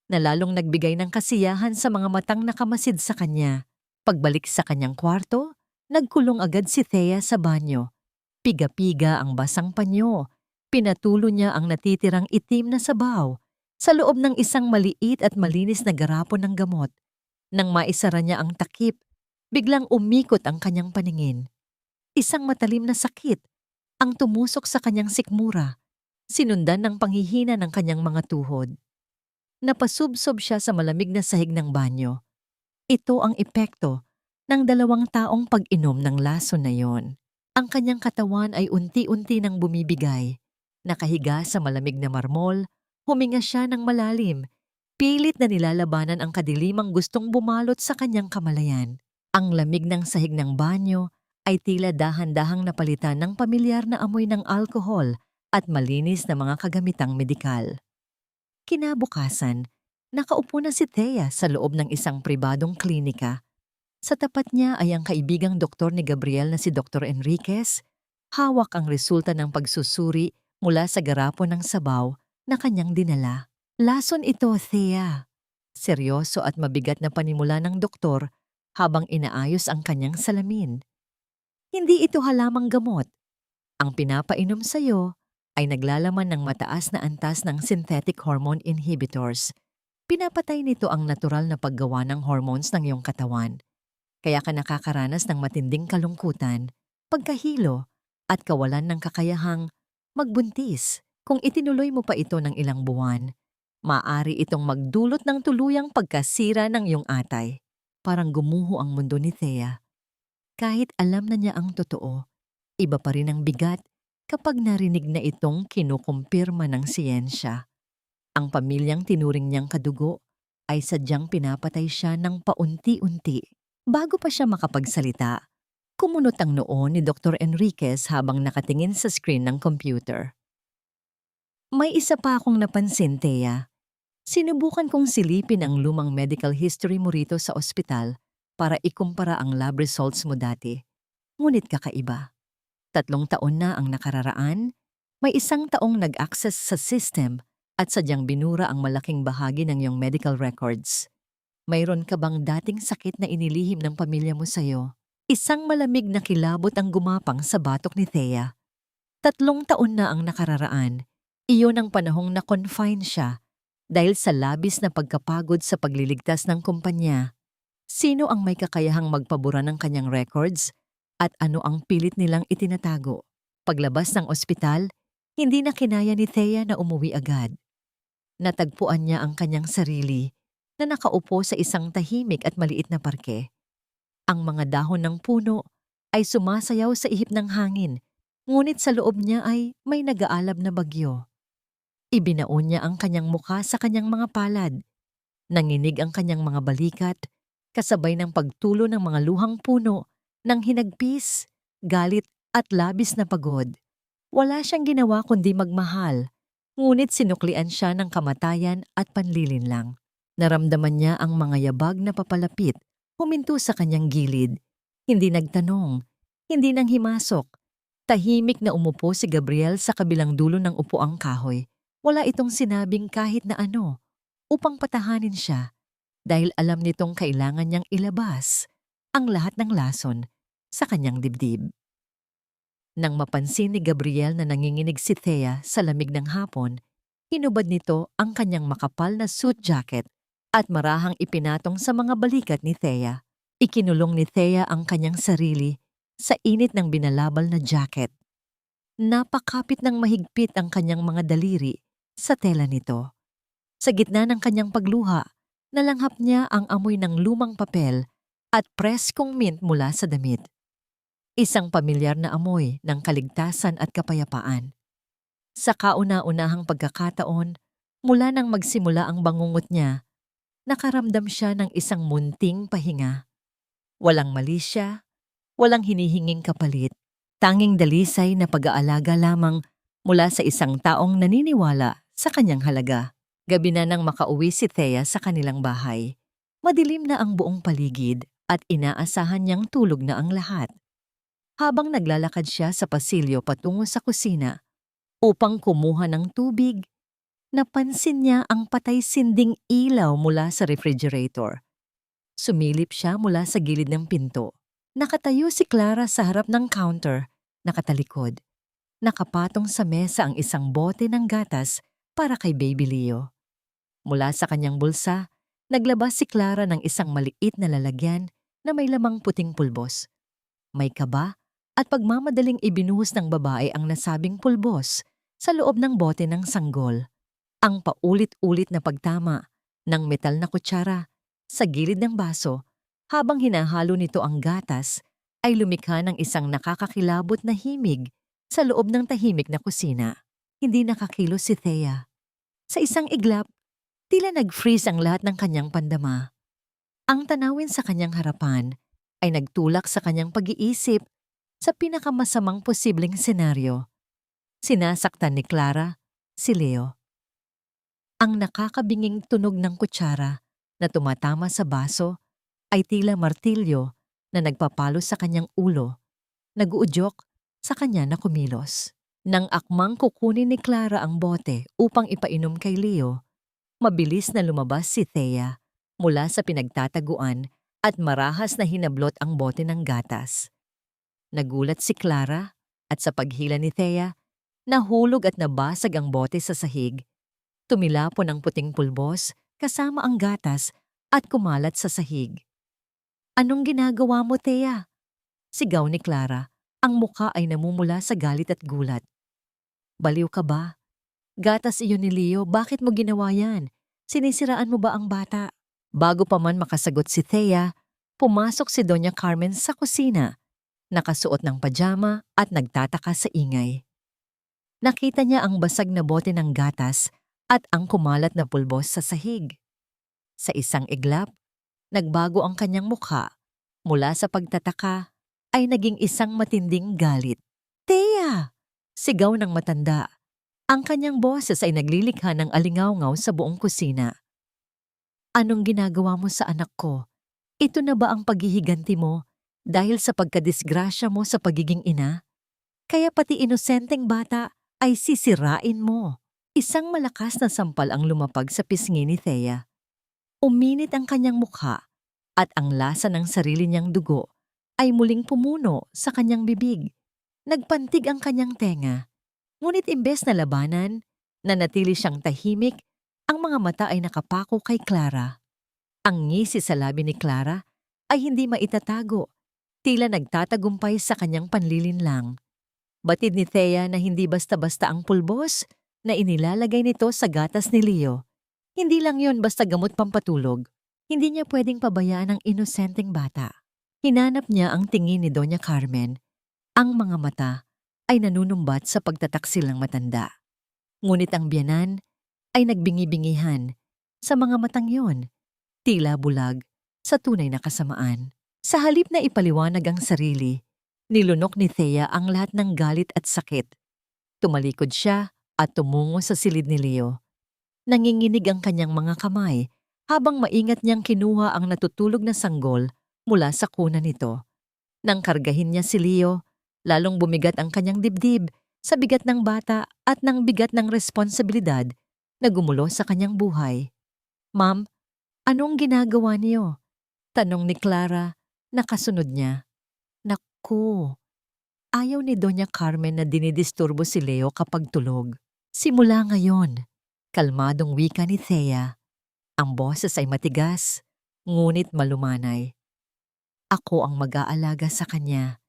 na lalong nagbigay ng kasiyahan sa mga matang nakamasid sa kanya. Pagbalik sa kanyang kwarto, nagkulong agad si Thea sa banyo. Piga-piga ang basang panyo. Pinatulo niya ang natitirang itim na sabaw sa loob ng isang maliit at malinis na garapon ng gamot. Nang maisara niya ang takip, biglang umikot ang kanyang paningin. Isang matalim na sakit ang tumusok sa kanyang sikmura, sinundan ng panghihina ng kanyang mga tuhod. Napasubsob siya sa malamig na sahig ng banyo. Ito ang epekto ng 2 taong pag-inom ng lason na yon. Ang kanyang katawan ay unti-unti nang bumibigay. Nakahiga sa malamig na marmol, huminga siya ng malalim. Pilit na nilalabanan ang kadilimang gustong bumalot sa kanyang kamalayan. Ang lamig ng sahig ng banyo ay tila dahan-dahang napalitan ng pamilyar na amoy ng alkohol at malinis na mga kagamitang medikal. Kinabukasan, nakaupo na si Thea sa loob ng isang pribadong klinika. Sa tapat niya ay ang kaibigang doktor ni Gabriel na si Dr. Enriquez. Hawak ang resulta ng pagsusuri mula sa garapon ng sabaw na kanyang dinala. Lason ito, Thea. Seryoso at mabigat na panimula ng doktor habang inaayos ang kanyang salamin. Hindi ito halamang gamot. Ang pinapainom sa'yo ay naglalaman ng mataas na antas ng synthetic hormone inhibitors. Pinapatay nito ang natural na paggawa ng hormones ng iyong katawan. Kaya ka nakakaranas ng matinding kalungkutan, pagkahilo, at kawalan ng kakayahang magbuntis. Kung itinuloy mo pa ito ng ilang buwan, maaari itong magdulot ng tuluyang pagkasira ng iyong atay. Parang gumuho ang mundo ni Thea. Kahit alam na niya ang totoo, iba pa rin ang bigat kapag narinig na itong kinukumpirma ng siyensya. Ang pamilyang tinuring niyang kadugo ay sadyang pinapatay siya ng paunti-unti. Bago pa siya makapagsalita, kumunot ang noo ni Dr. Enriquez habang nakatingin sa screen ng computer. May isa pa akong napansin, Thea. Sinubukan kong silipin ang lumang medical history mo rito sa ospital para ikumpara ang lab results mo dati. Ngunit kakaiba. 3 taon na ang nakararaan, may 1 taong nag-access sa system at sadyang binura ang malaking bahagi ng iyong medical records. Mayroon ka bang dating sakit na inilihim ng pamilya mo sa'yo? Isang malamig na kilabot ang gumapang sa batok ni Thea. 3 taon na ang nakararaan. Iyon ang panahong na-confine siya dahil sa labis na pagkapagod sa pagliligtas ng kumpanya. Sino ang may kakayahang magpabura ng kanyang records at ano ang pilit nilang itinatago? Paglabas ng ospital, hindi na kinaya ni Thea na umuwi agad. Natagpuan niya ang kanyang sarili na nakaupo sa isang tahimik at maliit na parke. Ang mga dahon ng puno ay sumasayaw sa ihip ng hangin, ngunit sa loob niya ay may nag-aalab na bagyo. Ibinaon niya ang kanyang mukha sa kanyang mga palad. Nanginig ang kanyang mga balikat, kasabay ng pagtulo ng mga luhang puno ng hinagpis, galit at labis na pagod. Wala siyang ginawa kundi magmahal, ngunit sinuklian siya ng kamatayan at panlilinlang. Naramdaman niya ang mga yabag na papalapit, huminto sa kanyang gilid. Hindi nagtanong, hindi nang himasok. Tahimik na umupo si Gabriel sa kabilang dulo ng upuang kahoy. Wala itong sinabing kahit na ano, upang patahanin siya, dahil alam nitong kailangan niyang ilabas ang lahat ng lason sa kanyang dibdib. Nang mapansin ni Gabriel na nanginginig si Thea sa lamig ng hapon, hinubad nito ang kanyang makapal na suit jacket at marahang ipinatong sa mga balikat ni Thea. Ikinulong ni Thea ang kanyang sarili sa init ng binalabal na jacket. Napakapit ng mahigpit ang kanyang mga daliri sa tela nito. Sa gitna ng kanyang pagluha, nalanghap niya ang amoy ng lumang papel at preskong mint mula sa damit. Isang pamilyar na amoy ng kaligtasan at kapayapaan. Sa kauna-unahang pagkakataon, mula nang magsimula ang bangungot niya, nakaramdam siya ng isang munting pahinga. Walang malisya, walang hinihinging kapalit, tanging dalisay na pag-aalaga lamang mula sa isang taong naniniwala sa kanyang halaga. Gabi na nang makauwi si Thea sa kanilang bahay. Madilim na ang buong paligid at inaasahan niyang tulog na ang lahat. Habang naglalakad siya sa pasilyo patungo sa kusina upang kumuha ng tubig, napansin niya ang patay-sinding ilaw mula sa refrigerator. Sumilip siya mula sa gilid ng pinto. Nakatayo si Clara sa harap ng counter, nakatalikod. Nakapatong sa mesa ang isang bote ng gatas para kay Baby Leo. Mula sa kanyang bulsa, naglabas si Clara ng isang maliit na lalagyan na may lamang puting pulbos. May kaba at pagmamadaling ibinuhos ng babae ang nasabing pulbos sa loob ng bote ng sanggol. Ang paulit-ulit na pagtama ng metal na kutsara sa gilid ng baso habang hinahalo nito ang gatas ay lumikha ng isang nakakakilabot na himig sa loob ng tahimik na kusina. Hindi nakakilos si Thea. Sa isang iglap, tila nag-freeze ang lahat ng kanyang pandama. Ang tanawin sa kanyang harapan ay nagtulak sa kanyang pag-iisip sa pinakamasamang posibleng senaryo. Sinasaktan ni Clara si Leo. Ang nakakabinging tunog ng kutsara na tumatama sa baso ay tila martilyo na nagpapalo sa kanyang ulo, nag-uudyok sa kanya na kumilos. Nang akmang kukunin ni Clara ang bote upang ipainom kay Leo, mabilis na lumabas si Thea mula sa pinagtataguan at marahas na hinablot ang bote ng gatas. Nagulat si Clara at sa paghila ni Thea, nahulog at nabasag ang bote sa sahig. Tumilapon ang puting pulbos kasama ang gatas at kumalat sa sahig. "Anong ginagawa mo, Thea?" Sigaw ni Clara. Ang muka ay namumula sa galit at gulat. "Baliw ka ba? Gatas iyon ni Leo, bakit mo ginawa yan? Sinisiraan mo ba ang bata?" Bago pa man makasagot si Thea, pumasok si Doña Carmen sa kusina, nakasuot ng pajama at nagtataka sa ingay. Nakita niya ang basag na bote ng gatas at ang kumalat na pulbos sa sahig. Sa isang iglap, nagbago ang kanyang mukha. Mula sa pagtataka, ay naging isang matinding galit. "Thea!" Sigaw ng matanda. Ang kanyang boses ay naglilikha ng alingawngaw sa buong kusina. "Anong ginagawa mo sa anak ko? Ito na ba ang paghihiganti mo dahil sa pagkadisgrasya mo sa pagiging ina?" Kaya pati inosenteng bata ay sisirain mo. Isang malakas na sampal ang lumapag sa pisngi ni Thea. Uminit ang kanyang mukha at ang lasa ng sarili niyang dugo ay muling pumuno sa kanyang bibig. Nagpantig ang kanyang tenga. Ngunit imbes na labanan, nanatili siyang tahimik, ang mga mata ay nakapako kay Clara. Ang ngisi sa labi ni Clara ay hindi maitatago, tila nagtatagumpay sa kanyang panlilinlang. Batid ni Thea na hindi basta-basta ang pulbos na inilalagay nito sa gatas ni Leo. Hindi lang yon basta gamot pampatulog. Hindi niya pwedeng pabayaan ang inosenteng bata. Hinanap niya ang tingin ni Doña Carmen. Ang mga mata ay nanunumbat sa pagtataksil ng matanda. Ngunit ang biyanan ay nagbingi-bingihan sa mga matang yon, tila bulag sa tunay na kasamaan. Sa halip na ipaliwanag ang sarili, nilunok ni Thea ang lahat ng galit at sakit. Tumalikod siya at tumungo sa silid ni Leo. Nanginginig ang kanyang mga kamay habang maingat niyang kinuha ang natutulog na sanggol mula sa kuna nito. Nang kargahin niya si Leo, lalong bumigat ang kanyang dibdib sa bigat ng bata at ng bigat ng responsibilidad na gumulo sa kanyang buhay. "Ma'am, anong ginagawa niyo?" tanong ni Clara na kasunod niya. Naku, ayaw ni Doña Carmen na dinidisturbo si Leo kapag tulog. Simula ngayon, kalmadong wika ni Thea. Ang boses ay matigas, ngunit malumanay. Ako ang mag-aalaga sa kanya.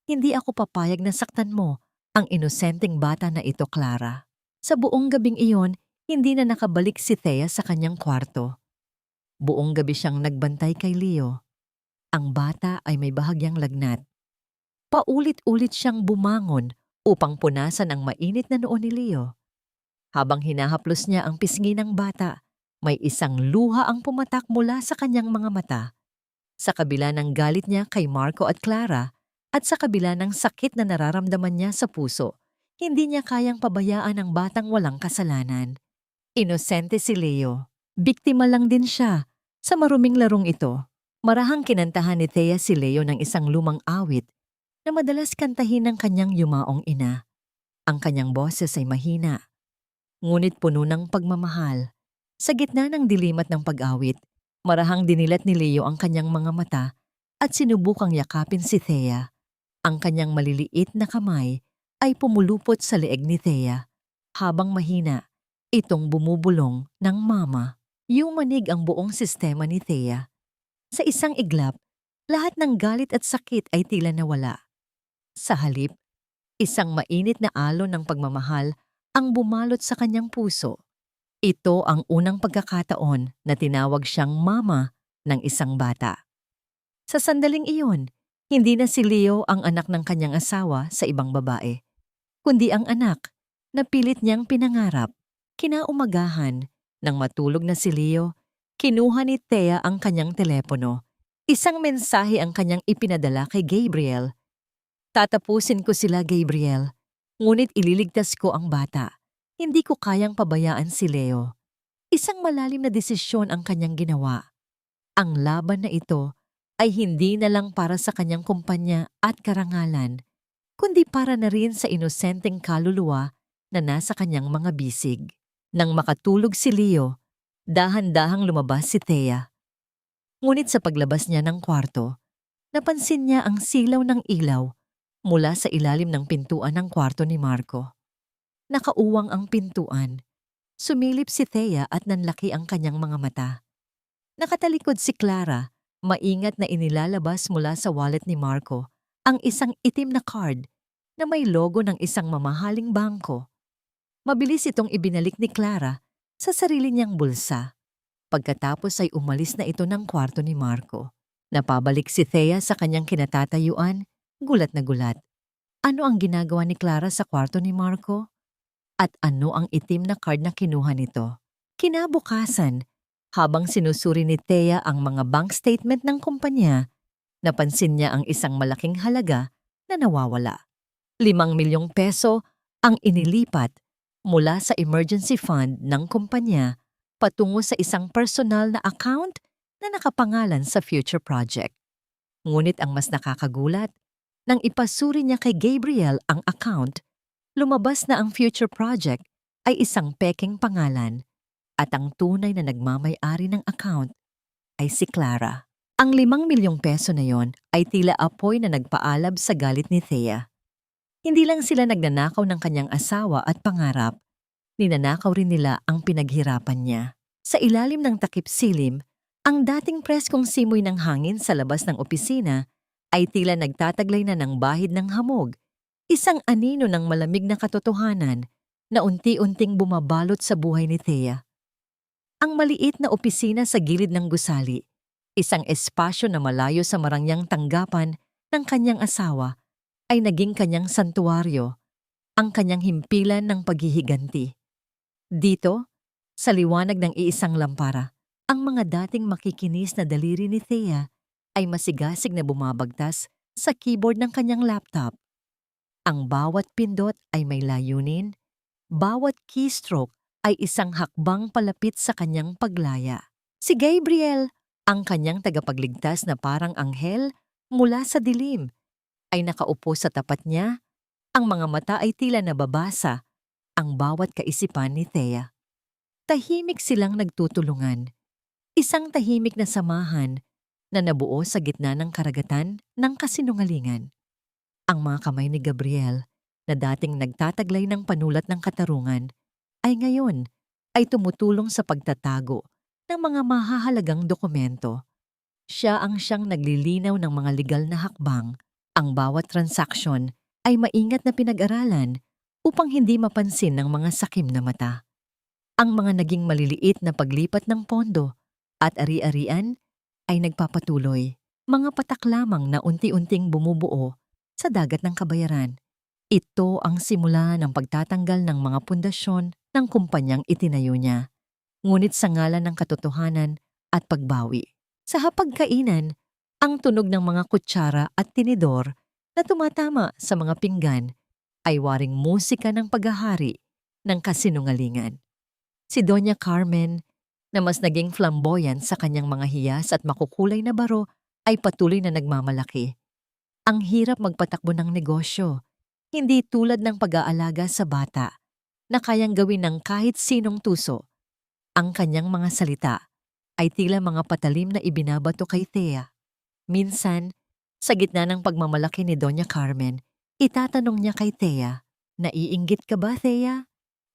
Hindi ako papayag na saktan mo ang inosenteng bata na ito, Clara. Sa buong gabing iyon, hindi na nakabalik si Thea sa kanyang kwarto. Buong gabi siyang nagbantay kay Leo. Ang bata ay may bahagyang lagnat. Paulit-ulit siyang bumangon upang punasan ang mainit na noo ni Leo. Habang hinahaplos niya ang pisngi ng bata, may isang luha ang pumatak mula sa kanyang mga mata. Sa kabila ng galit niya kay Marco at Clara, at sa kabila ng sakit na nararamdaman niya sa puso, hindi niya kayang pabayaan ang batang walang kasalanan. Inosente si Leo. Biktima lang din siya sa maruming larong ito. Marahang kinantahan ni Thea si Leo ng isang lumang awit na madalas kantahin ng kanyang yumaong ina. Ang kanyang boses ay mahina, ngunit puno ng pagmamahal. Sa gitna ng dilim at ng pag-awit, marahang dinilat ni Leo ang kanyang mga mata at sinubukang yakapin si Thea. Ang kanyang maliliit na kamay ay pumulupot sa leeg ni Thea, habang mahina itong bumubulong ng mama. Yumanig ang buong sistema ni Thea. Sa isang iglap, lahat ng galit at sakit ay tila nawala. Sa halip, isang mainit na alon ng pagmamahal ang bumalot sa kanyang puso. Ito ang unang pagkakataon na tinawag siyang mama ng isang bata. Sa sandaling iyon, hindi na si Leo ang anak ng kanyang asawa sa ibang babae, kundi ang anak na pilit niyang pinangarap. Kinaumagahan, nang matulog na si Leo, kinuha ni Thea ang kanyang telepono. Isang mensahe ang kanyang ipinadala kay Gabriel. "Tatapusin ko sila, Gabriel. Ngunit ililigtas ko ang bata. Hindi ko kayang pabayaan si Leo." Isang malalim na desisyon ang kanyang ginawa. Ang laban na ito ay hindi na lang para sa kanyang kumpanya at karangalan, kundi para na rin sa inosenteng kaluluwa na nasa kanyang mga bisig. Nang makatulog si Leo, dahan-dahang lumabas si Thea. Ngunit sa paglabas niya ng kwarto, napansin niya ang silaw ng ilaw mula sa ilalim ng pintuan ng kwarto ni Marco. Nakauwang ang pintuan. Sumilip si Thea at nanlaki ang kanyang mga mata. Nakatalikod si Clara, maingat na inilalabas mula sa wallet ni Marco ang isang itim na card na may logo ng isang mamahaling bangko. Mabilis itong ibinalik ni Clara sa sarili niyang bulsa. Pagkatapos ay umalis na ito ng kwarto ni Marco. Napabalik si Thea sa kanyang kinatatayuan, gulat na gulat. Ano ang ginagawa ni Clara sa kwarto ni Marco? At ano ang itim na card na kinuha nito? Kinabukasan, habang sinusuri ni Thea ang mga bank statement ng kumpanya, napansin niya ang isang malaking halaga na nawawala. 5 milyong peso ang inilipat mula sa emergency fund ng kumpanya patungo sa isang personal na account na nakapangalan sa future project. Ngunit ang mas nakakagulat, Nang ipasuri niya kay Gabriel ang account, lumabas na ang future project ay isang peking pangalan at ang tunay na nagmamay-ari ng account ay si Clara. Ang 5 milyong peso na yon ay tila apoy na nagpaalab sa galit ni Thea. Hindi lang sila nagnanakaw ng kanyang asawa at pangarap, ninanakaw rin nila ang pinaghirapan niya. Sa ilalim ng takip silim, ang dating preskong simoy ng hangin sa labas ng opisina ay tila nagtataglay na ng bahid ng hamog, isang anino ng malamig na katotohanan na unti-unting bumabalot sa buhay ni Thea. Ang maliit na opisina sa gilid ng gusali, isang espasyo na malayo sa marangyang tanggapan ng kanyang asawa, ay naging kanyang santuwaryo, ang kanyang himpilan ng paghihiganti. Dito, sa liwanag ng iisang lampara, ang mga dating makikinis na daliri ni Thea ay masigasig na bumabagtas sa keyboard ng kanyang laptop. Ang bawat pindot ay may layunin, bawat keystroke ay isang hakbang palapit sa kanyang paglaya. Si Gabriel, ang kanyang tagapagligtas na parang anghel mula sa dilim, ay nakaupo sa tapat niya, ang mga mata ay tila nababasa ang bawat kaisipan ni Thea. Tahimik silang nagtutulungan, isang tahimik na samahan na nabuo sa gitna ng karagatan ng kasinungalingan. Ang mga kamay ni Gabriel, na dating nagtataglay ng panulat ng katarungan, ay ngayon ay tumutulong sa pagtatago ng mga mahahalagang dokumento. Siya ang siyang naglilinaw ng mga legal na hakbang. Ang bawat transaksyon ay maingat na pinag-aralan upang hindi mapansin ng mga sakim na mata. Ang mga naging maliliit na paglipat ng pondo at ari-arian ay nagpapatuloy, mga patak lamang na unti-unting bumubuo sa dagat ng kabayaran. Ito ang simula ng pagtatanggal ng mga pundasyon ng kumpanyang itinayo niya, ngunit sa ngalan ng katotohanan at pagbawi. Sa hapagkainan, ang tunog ng mga kutsara at tinidor na tumatama sa mga pinggan ay waring musika ng paghahari ng kasinungalingan. Si Doña Carmen, na mas naging flamboyant sa kanyang mga hiyas at makukulay na baro, ay patuloy na nagmamalaki. Ang hirap magpatakbo ng negosyo, hindi tulad ng pag-aalaga sa bata na kayang gawin ng kahit sinong tuso. Ang kanyang mga salita ay tila mga patalim na ibinabato kay Thea. Minsan, sa gitna ng pagmamalaki ni Doña Carmen, itatanong niya kay Thea, "Naiinggit ka ba, Thea?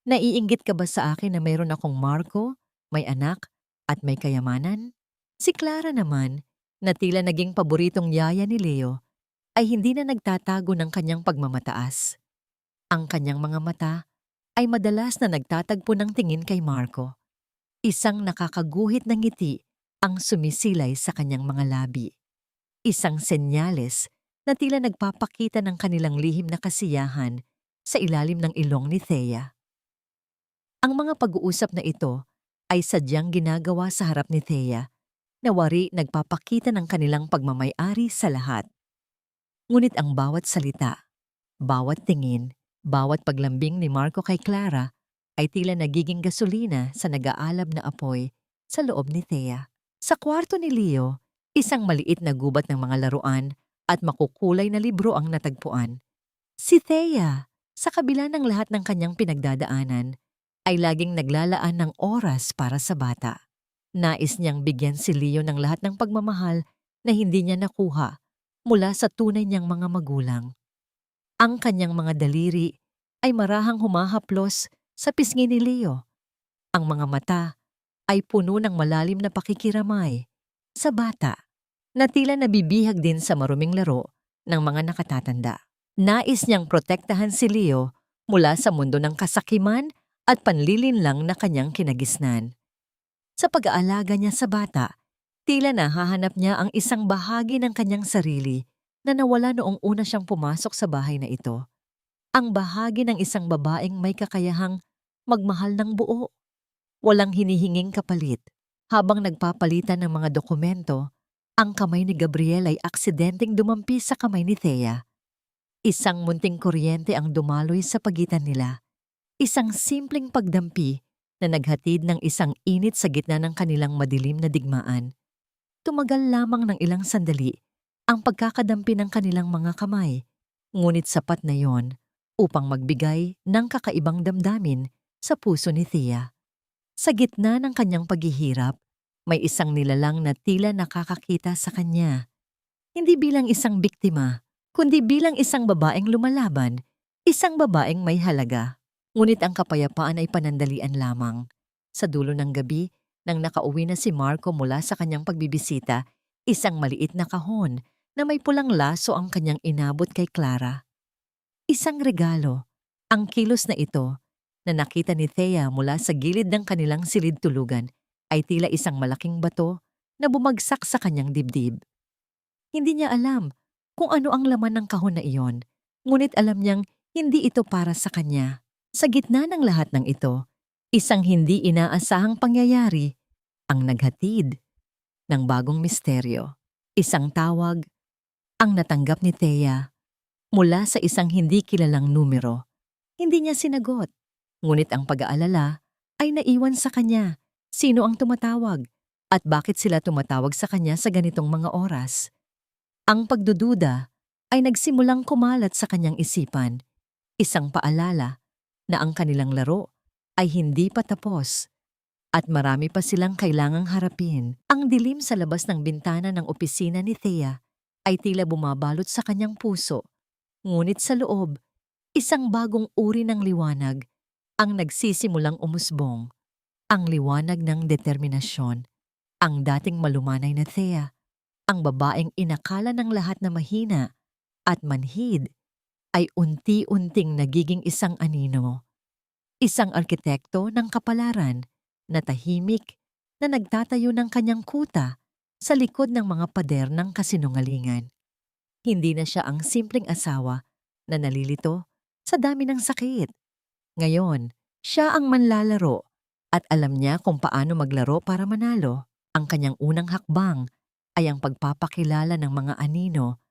Naiinggit ka ba sa akin na mayroon akong Marco, may anak, at may kayamanan?" Si Clara naman, na tila naging paboritong yaya ni Leo, ay hindi na nagtatago ng kanyang pagmamataas. Ang kanyang mga mata ay madalas na nagtatagpo ng tingin kay Marco. Isang nakakaguhit na ngiti ang sumisilay sa kanyang mga labi. Isang senyales na tila nagpapakita ng kanilang lihim na kasiyahan sa ilalim ng ilong ni Thea. Ang mga pag-uusap na ito ay sadyang ginagawa sa harap ni Thea, na wari nagpapakita ng kanilang pagmamay-ari sa lahat. Ngunit ang bawat salita, bawat tingin, bawat paglambing ni Marco kay Clara ay tila nagiging gasolina sa nag-aalab na apoy sa loob ni Thea. Sa kwarto ni Leo, isang maliit na gubat ng mga laruan at makukulay na libro ang natagpuan. Si Thea, sa kabila ng lahat ng kanyang pinagdadaanan, ay laging naglalaan ng oras para sa bata. Nais niyang bigyan si Leo ng lahat ng pagmamahal na hindi niya nakuha mula sa tunay niyang mga magulang. Ang kanyang mga daliri ay marahang humahaplos sa pisngi ni Leo. Ang mga mata ay puno ng malalim na pakikiramay sa bata, na tila nabibihag din sa maruming laro ng mga nakatatanda. Nais niyang protektahan si Leo mula sa mundo ng kasakiman at panlilinlang na kanyang kinagisnan. Sa pag-aalaga niya sa bata, tila nahahanap niya ang isang bahagi ng kanyang sarili na nawala noong una siyang pumasok sa bahay na ito. Ang bahagi ng isang babaeng may kakayahang magmahal ng buo, walang hinihinging kapalit. Habang nagpapalitan ng mga dokumento, ang kamay ni Gabriel ay aksidenteng dumampi sa kamay ni Thea. Isang munting kuryente ang dumaloy sa pagitan nila. Isang simpleng pagdampi na naghatid ng isang init sa gitna ng kanilang madilim na digmaan. Tumagal lamang ng ilang sandali, ang pagkakadampi ng kanilang mga kamay, ngunit sapat na yon upang magbigay ng kakaibang damdamin sa puso ni Thea. Sa gitna ng kanyang paghihirap, may isang nilalang na tila nakakakita sa kanya. Hindi bilang isang biktima, kundi bilang isang babaeng lumalaban, isang babaeng may halaga. Ngunit ang kapayapaan ay panandalian lamang. Sa dulo ng gabi, nang nakauwi na si Marco mula sa kanyang pagbibisita, isang maliit na kahon na may pulang laso ang kanyang inabot kay Clara. Isang regalo. Ang kilos na ito, na nakita ni Thea mula sa gilid ng kanilang silid-tulugan, ay tila isang malaking bato na bumagsak sa kanyang dibdib. Hindi niya alam kung ano ang laman ng kahon na iyon, ngunit alam niyang hindi ito para sa kanya. Sa gitna ng lahat ng ito, isang hindi inaasahang pangyayari ang naghatid ng bagong misteryo. Isang tawag ang natanggap ni Thea mula sa isang hindi kilalang numero. Hindi niya sinagot, ngunit ang pag-aalala ay naiwan sa kanya. Sino ang tumatawag at bakit sila tumatawag sa kanya sa ganitong mga oras? Ang pagdududa ay nagsimulang kumalat sa kanyang isipan, isang paalala na ang kanilang laro ay hindi pa tapos at marami pa silang kailangang harapin. Ang dilim sa labas ng bintana ng opisina ni Thea ay tila bumabalot sa kanyang puso, ngunit sa loob, isang bagong uri ng liwanag ang nagsisimulang umusbong, ang liwanag ng determinasyon. Ang dating malumanay na Thea, ang babaeng inakala ng lahat na mahina at manhid, ay unti-unting nagiging isang anino. Isang arkitekto ng kapalaran na tahimik na nagtatayo ng kanyang kuta sa likod ng mga pader ng kasinungalingan. Hindi na siya ang simpleng asawa na nalilito sa dami ng sakit. Ngayon, siya ang manlalaro at alam niya kung paano maglaro para manalo. Ang kanyang unang hakbang ay ang pagpapakilala ng mga anino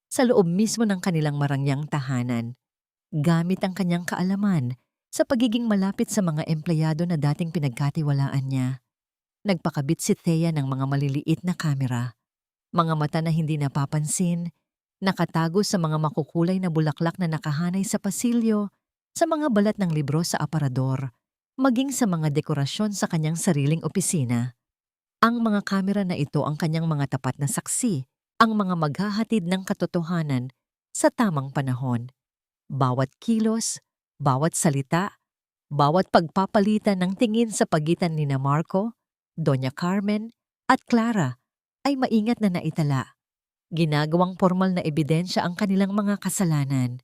sa loob mismo ng kanilang marangyang tahanan, gamit ang kanyang kaalaman sa pagiging malapit sa mga empleyado na dating pinagkatiwalaan niya. Nagpakabit si Thea ng mga maliliit na kamera, mga mata na hindi napapansin, nakatago sa mga makukulay na bulaklak na nakahanay sa pasilyo, sa mga balat ng libro sa aparador, maging sa mga dekorasyon sa kanyang sariling opisina. Ang mga kamera na ito ang kanyang mga tapat na saksi, ang mga maghahatid ng katotohanan sa tamang panahon. Bawat kilos, bawat salita, bawat pagpapalitan ng tingin sa pagitan ni Marco, Doña Carmen at Clara ay maingat na naitala. Ginagawang formal na ebidensya ang kanilang mga kasalanan.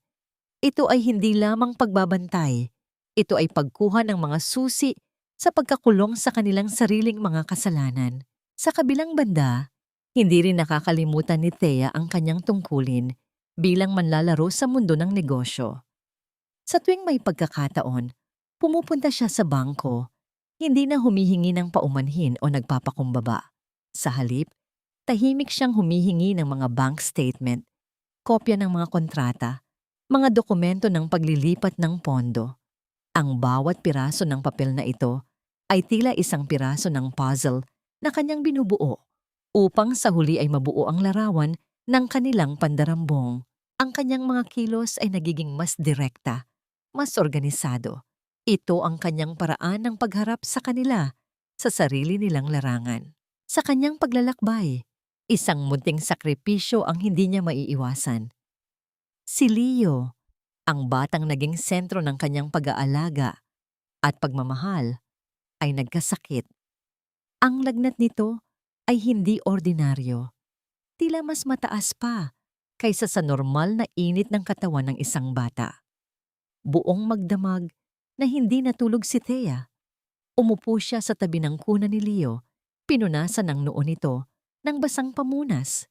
Ito ay hindi lamang pagbabantay, ito ay pagkuha ng mga susi sa pagkakulong sa kanilang sariling mga kasalanan. Sa kabilang banda, hindi rin nakakalimutan ni Thea ang kanyang tungkulin bilang manlalaro sa mundo ng negosyo. Sa tuwing may pagkakataon, pumupunta siya sa bangko, hindi na humihingi ng paumanhin o nagpapakumbaba. Sa halip, tahimik siyang humihingi ng mga bank statement, kopya ng mga kontrata, mga dokumento ng paglilipat ng pondo. Ang bawat piraso ng papel na ito ay tila isang piraso ng puzzle na kanyang binubuo upang sa huli ay mabuo ang larawan ng kanilang pandarambong. Ang kanyang mga kilos ay nagiging mas direkta, mas organisado. Ito ang kanyang paraan ng pagharap sa kanila sa sarili nilang larangan. Sa kanyang paglalakbay, isang munting sakripisyo ang hindi niya maiiwasan. Si Leo, ang batang naging sentro ng kanyang pag-aalaga at pagmamahal, ay nagkasakit. Ang lagnat nito ay hindi ordinaryo. Tila mas mataas pa kaysa sa normal na init ng katawan ng isang bata. Buong magdamag na hindi natulog si Thea. Umupo siya sa tabi ng kuna ni Leo, pinunasan ng noo nito ng basang pamunas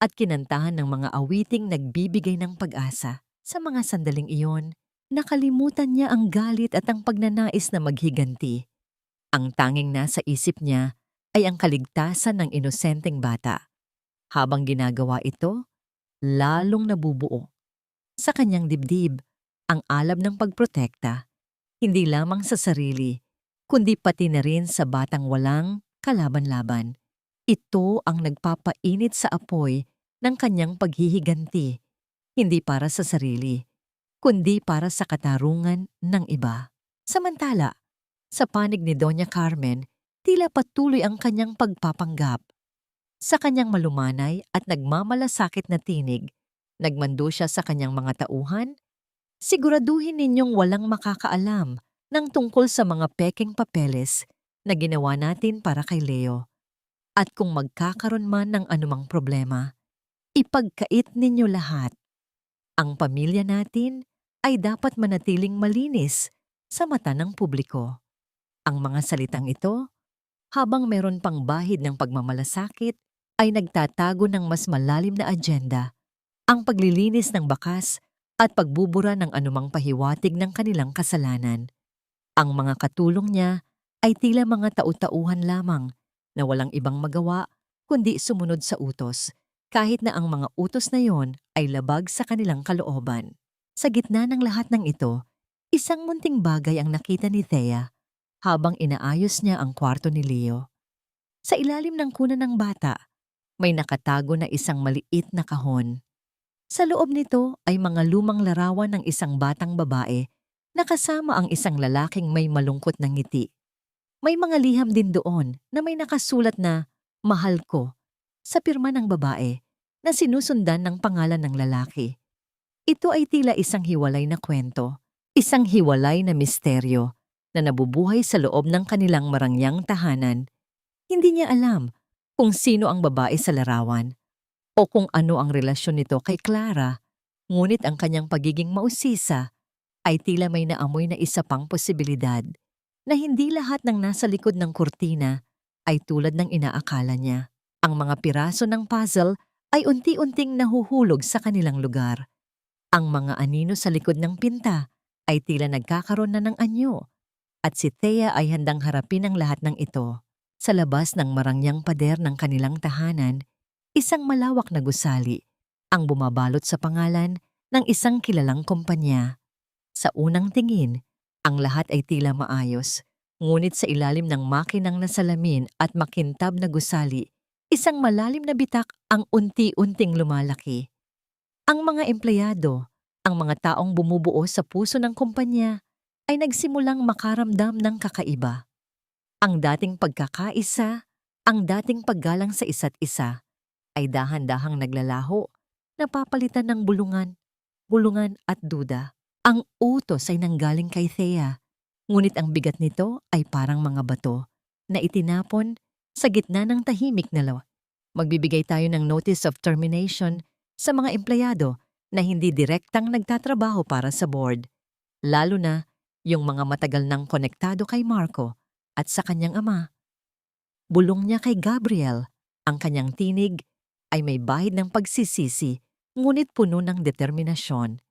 at kinantahan ng mga awiting nagbibigay ng pag-asa. Sa mga sandaling iyon, nakalimutan niya ang galit at ang pagnanais na maghiganti. Ang tanging nasa isip niya ay ang kaligtasan ng inosenteng bata. Habang ginagawa ito, lalong nabubuo sa kanyang dibdib ang alab ng pagprotekta, hindi lamang sa sarili, kundi pati na rin sa batang walang kalaban-laban. Ito ang nagpapainit sa apoy ng kanyang paghihiganti, hindi para sa sarili, kundi para sa katarungan ng iba. Samantala, sa panig ni Doña Carmen, tila patuloy ang kanyang pagpapanggap. Sa kanyang malumanay at nagmamalasakit na tinig, nagmando siya sa kanyang mga tauhan, siguraduhin ninyong walang makakaalam ng tungkol sa mga pekeng papeles na ginawa natin para kay Leo. At kung magkakaroon man ng anumang problema, ipagkait ninyo lahat. Ang pamilya natin ay dapat manatiling malinis sa mata ng publiko. Ang mga salitang ito, habang meron pang bahid ng pagmamalasakit, ay nagtatago ng mas malalim na agenda, ang paglilinis ng bakas at pagbubura ng anumang pahiwatig ng kanilang kasalanan. Ang mga katulong niya ay tila mga tau-tauhan lamang na walang ibang magawa kundi sumunod sa utos, kahit na ang mga utos na yon ay labag sa kanilang kalooban. Sa gitna ng lahat ng ito, isang munting bagay ang nakita ni Thea habang inaayos niya ang kwarto ni Leo. Sa ilalim ng kuna ng bata, may nakatago na isang maliit na kahon. Sa loob nito ay mga lumang larawan ng isang batang babae na kasama ang isang lalaking may malungkot na ngiti. May mga liham din doon na may nakasulat na "Mahal ko" sa pirma ng babae na sinusundan ng pangalan ng lalaki. Ito ay tila isang hiwalay na kwento, isang hiwalay na misteryo na nabubuhay sa loob ng kanilang marangyang tahanan. Hindi niya alam kung sino ang babae sa larawan o kung ano ang relasyon nito kay Clara, ngunit ang kanyang pagiging mausisa ay tila may naamoy na isa pang posibilidad na hindi lahat ng nasa likod ng kurtina ay tulad ng inaakala niya. Ang mga piraso ng puzzle ay unti-unting nahuhulog sa kanilang lugar. Ang mga anino sa likod ng pinta ay tila nagkakaroon na ng anyo at si Thea ay handang harapin ang lahat ng ito. Sa labas ng marangyang pader ng kanilang tahanan, isang malawak na gusali ang bumabalot sa pangalan ng isang kilalang kumpanya. Sa unang tingin, ang lahat ay tila maayos, ngunit sa ilalim ng makinang nasalamin at makintab na gusali, isang malalim na bitak ang unti-unting lumalaki. Ang mga empleyado, ang mga taong bumubuo sa puso ng kumpanya, ay nagsimulang makaramdam ng kakaiba. Ang dating pagkakaisa, ang dating paggalang sa isa't isa, ay dahan-dahang naglalaho, napapalitan ng bulungan at duda. Ang utos ay nanggaling kay Thea, ngunit ang bigat nito ay parang mga bato na itinapon sa gitna ng tahimik na lawa. Magbibigay tayo ng notice of termination sa mga empleyado na hindi direktang nagtatrabaho para sa board, lalo na yung mga matagal nang konektado kay Marco at sa kanyang ama. Bulong niya kay Gabriel, ang kanyang tinig ay may bahid ng pagsisisi, ngunit puno ng determinasyon.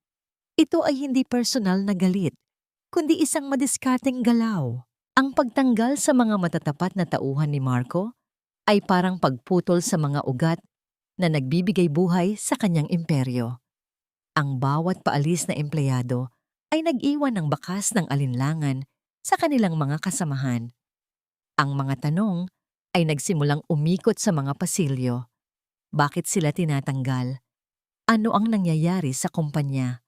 Ito ay hindi personal na galit, kundi isang madiskarteng galaw. Ang pagtanggal sa mga matatapat na tauhan ni Marco ay parang pagputol sa mga ugat na nagbibigay buhay sa kanyang imperyo. Ang bawat paalis na empleyado ay nag-iwan ng bakas ng alinlangan sa kanilang mga kasamahan. Ang mga tanong ay nagsimulang umikot sa mga pasilyo. Bakit sila tinatanggal? Ano ang nangyayari sa kumpanya?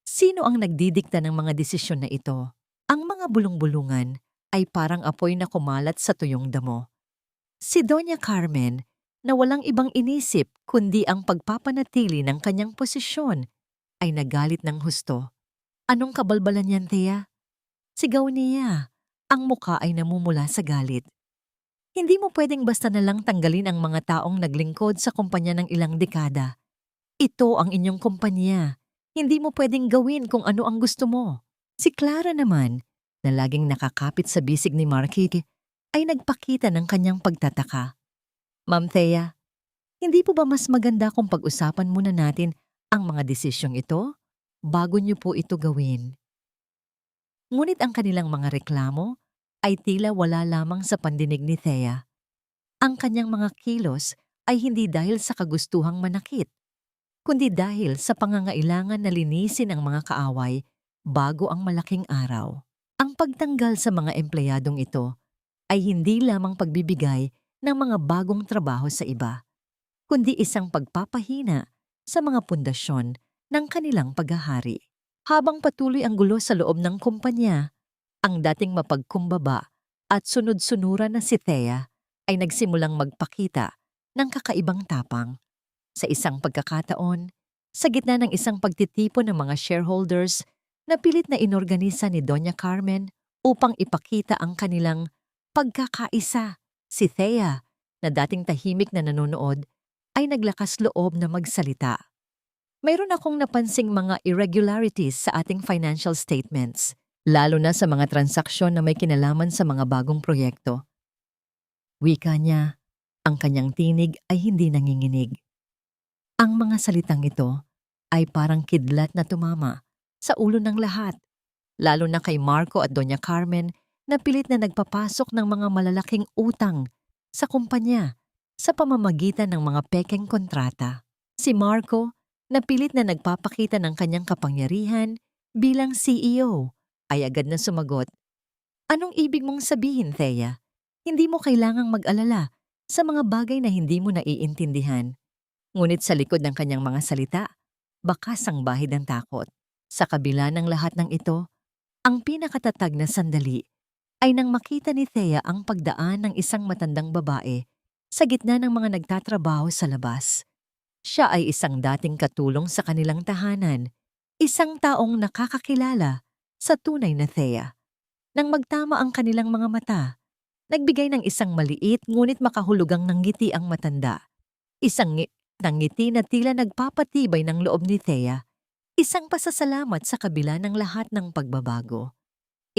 Sino ang nagdidikta ng mga desisyon na ito? Ang mga bulong-bulungan ay parang apoy na kumalat sa tuyong damo. Si Doña Carmen, na walang ibang inisip kundi ang pagpapanatili ng kanyang posisyon, ay nagalit ng husto. Anong kabalbalan yan, Thea? Sigaw niya. Ang muka ay namumula sa galit. Hindi mo pwedeng basta na lang tanggalin ang mga taong naglingkod sa kumpanya ng ilang dekada. Ito ang inyong kumpanya. Hindi mo pwedeng gawin kung ano ang gusto mo. Si Clara naman, na laging nakakapit sa bisig ni Marky, ay nagpakita ng kanyang pagtataka. Ma'am Thea, hindi po ba mas maganda kung pag-usapan muna natin ang mga desisyong ito bago niyo po ito gawin? Ngunit ang kanilang mga reklamo ay tila wala lamang sa pandinig ni Thea. Ang kanyang mga kilos ay hindi dahil sa kagustuhang manakit, kundi dahil sa pangangailangan na linisin ang mga kaaway bago ang malaking araw. Ang pagtanggal sa mga empleyadong ito ay hindi lamang pagbibigay ng mga bagong trabaho sa iba. kundi isang pagpapahina sa mga pundasyon ng kanilang paghahari. Habang patuloy ang gulo sa loob ng kumpanya, ang dating mapagkumbaba at sunod-sunuran na si Thea ay nagsimulang magpakita ng kakaibang tapang. Sa isang pagkakataon, sa gitna ng isang pagtitipon ng mga shareholders, napilit na inorganisa ni Doña Carmen upang ipakita ang kanilang pagkakaisa. Si Thea, na dating tahimik na nanonood, ay naglakas loob na magsalita. Mayroon akong napansing mga irregularities sa ating financial statements, lalo na sa mga transaksyon na may kinalaman sa mga bagong proyekto. Wika niya, ang kanyang tinig ay hindi nanginginig. Ang mga salitang ito ay parang kidlat na tumama sa ulo ng lahat, lalo na kay Marco at Doña Carmen na pilit na nagpapasok ng mga malalaking utang sa kumpanya sa pamamagitan ng mga pekeng kontrata. Si Marco, na pilit na nagpapakita ng kanyang kapangyarihan bilang CEO, ay agad na sumagot, "Anong ibig mong sabihin, Thea? Hindi mo kailangang mag-alala sa mga bagay na hindi mo naiintindihan." Ngunit sa likod ng kanyang mga salita, bakas ang bahid ng takot. Sa kabila ng lahat ng ito, ang pinakatatag na sandali ay nang makita ni Thea ang pagdaan ng isang matandang babae sa gitna ng mga nagtatrabaho sa labas. Siya ay isang dating katulong sa kanilang tahanan, isang taong nakakakilala sa tunay na Thea. Nang magtama ang kanilang mga mata, nagbigay ng isang maliit ngunit makahulugang ngiti ang matanda. Isang ngiti na tila nagpapatibay ng loob ni Thea, isang pasasalamat sa kabila ng lahat ng pagbabago.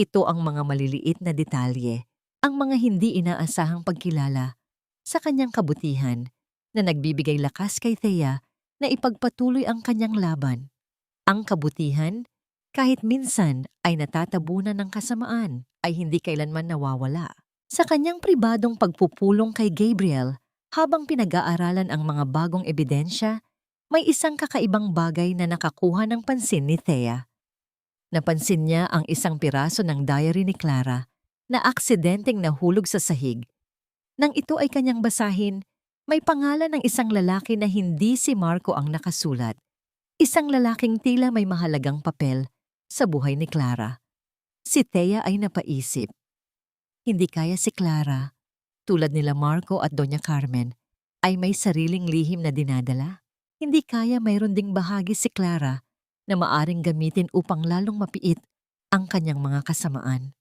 Ito ang mga maliliit na detalye, ang mga hindi inaasahang pagkilala sa kanyang kabutihan na nagbibigay lakas kay Thea na ipagpatuloy ang kanyang laban. Ang kabutihan, kahit minsan ay natatabunan ng kasamaan, ay hindi kailanman nawawala. Sa kanyang pribadong pagpupulong kay Gabriel, habang pinag-aaralan ang mga bagong ebidensya, may isang kakaibang bagay na nakakuha ng pansin ni Thea. Napansin niya ang isang piraso ng diary ni Clara na aksidenteng nahulog sa sahig. Nang ito ay kanyang basahin, may pangalan ng isang lalaki na hindi si Marco ang nakasulat. Isang lalaking tila may mahalagang papel sa buhay ni Clara. Si Thea ay napaisip. Hindi kaya si Clara, tulad nila Marco at Doña Carmen, ay may sariling lihim na dinadala? Hindi kaya mayroon ding bahagi si Clara na maaring gamitin upang lalong mapiit ang kanyang mga kasamaan.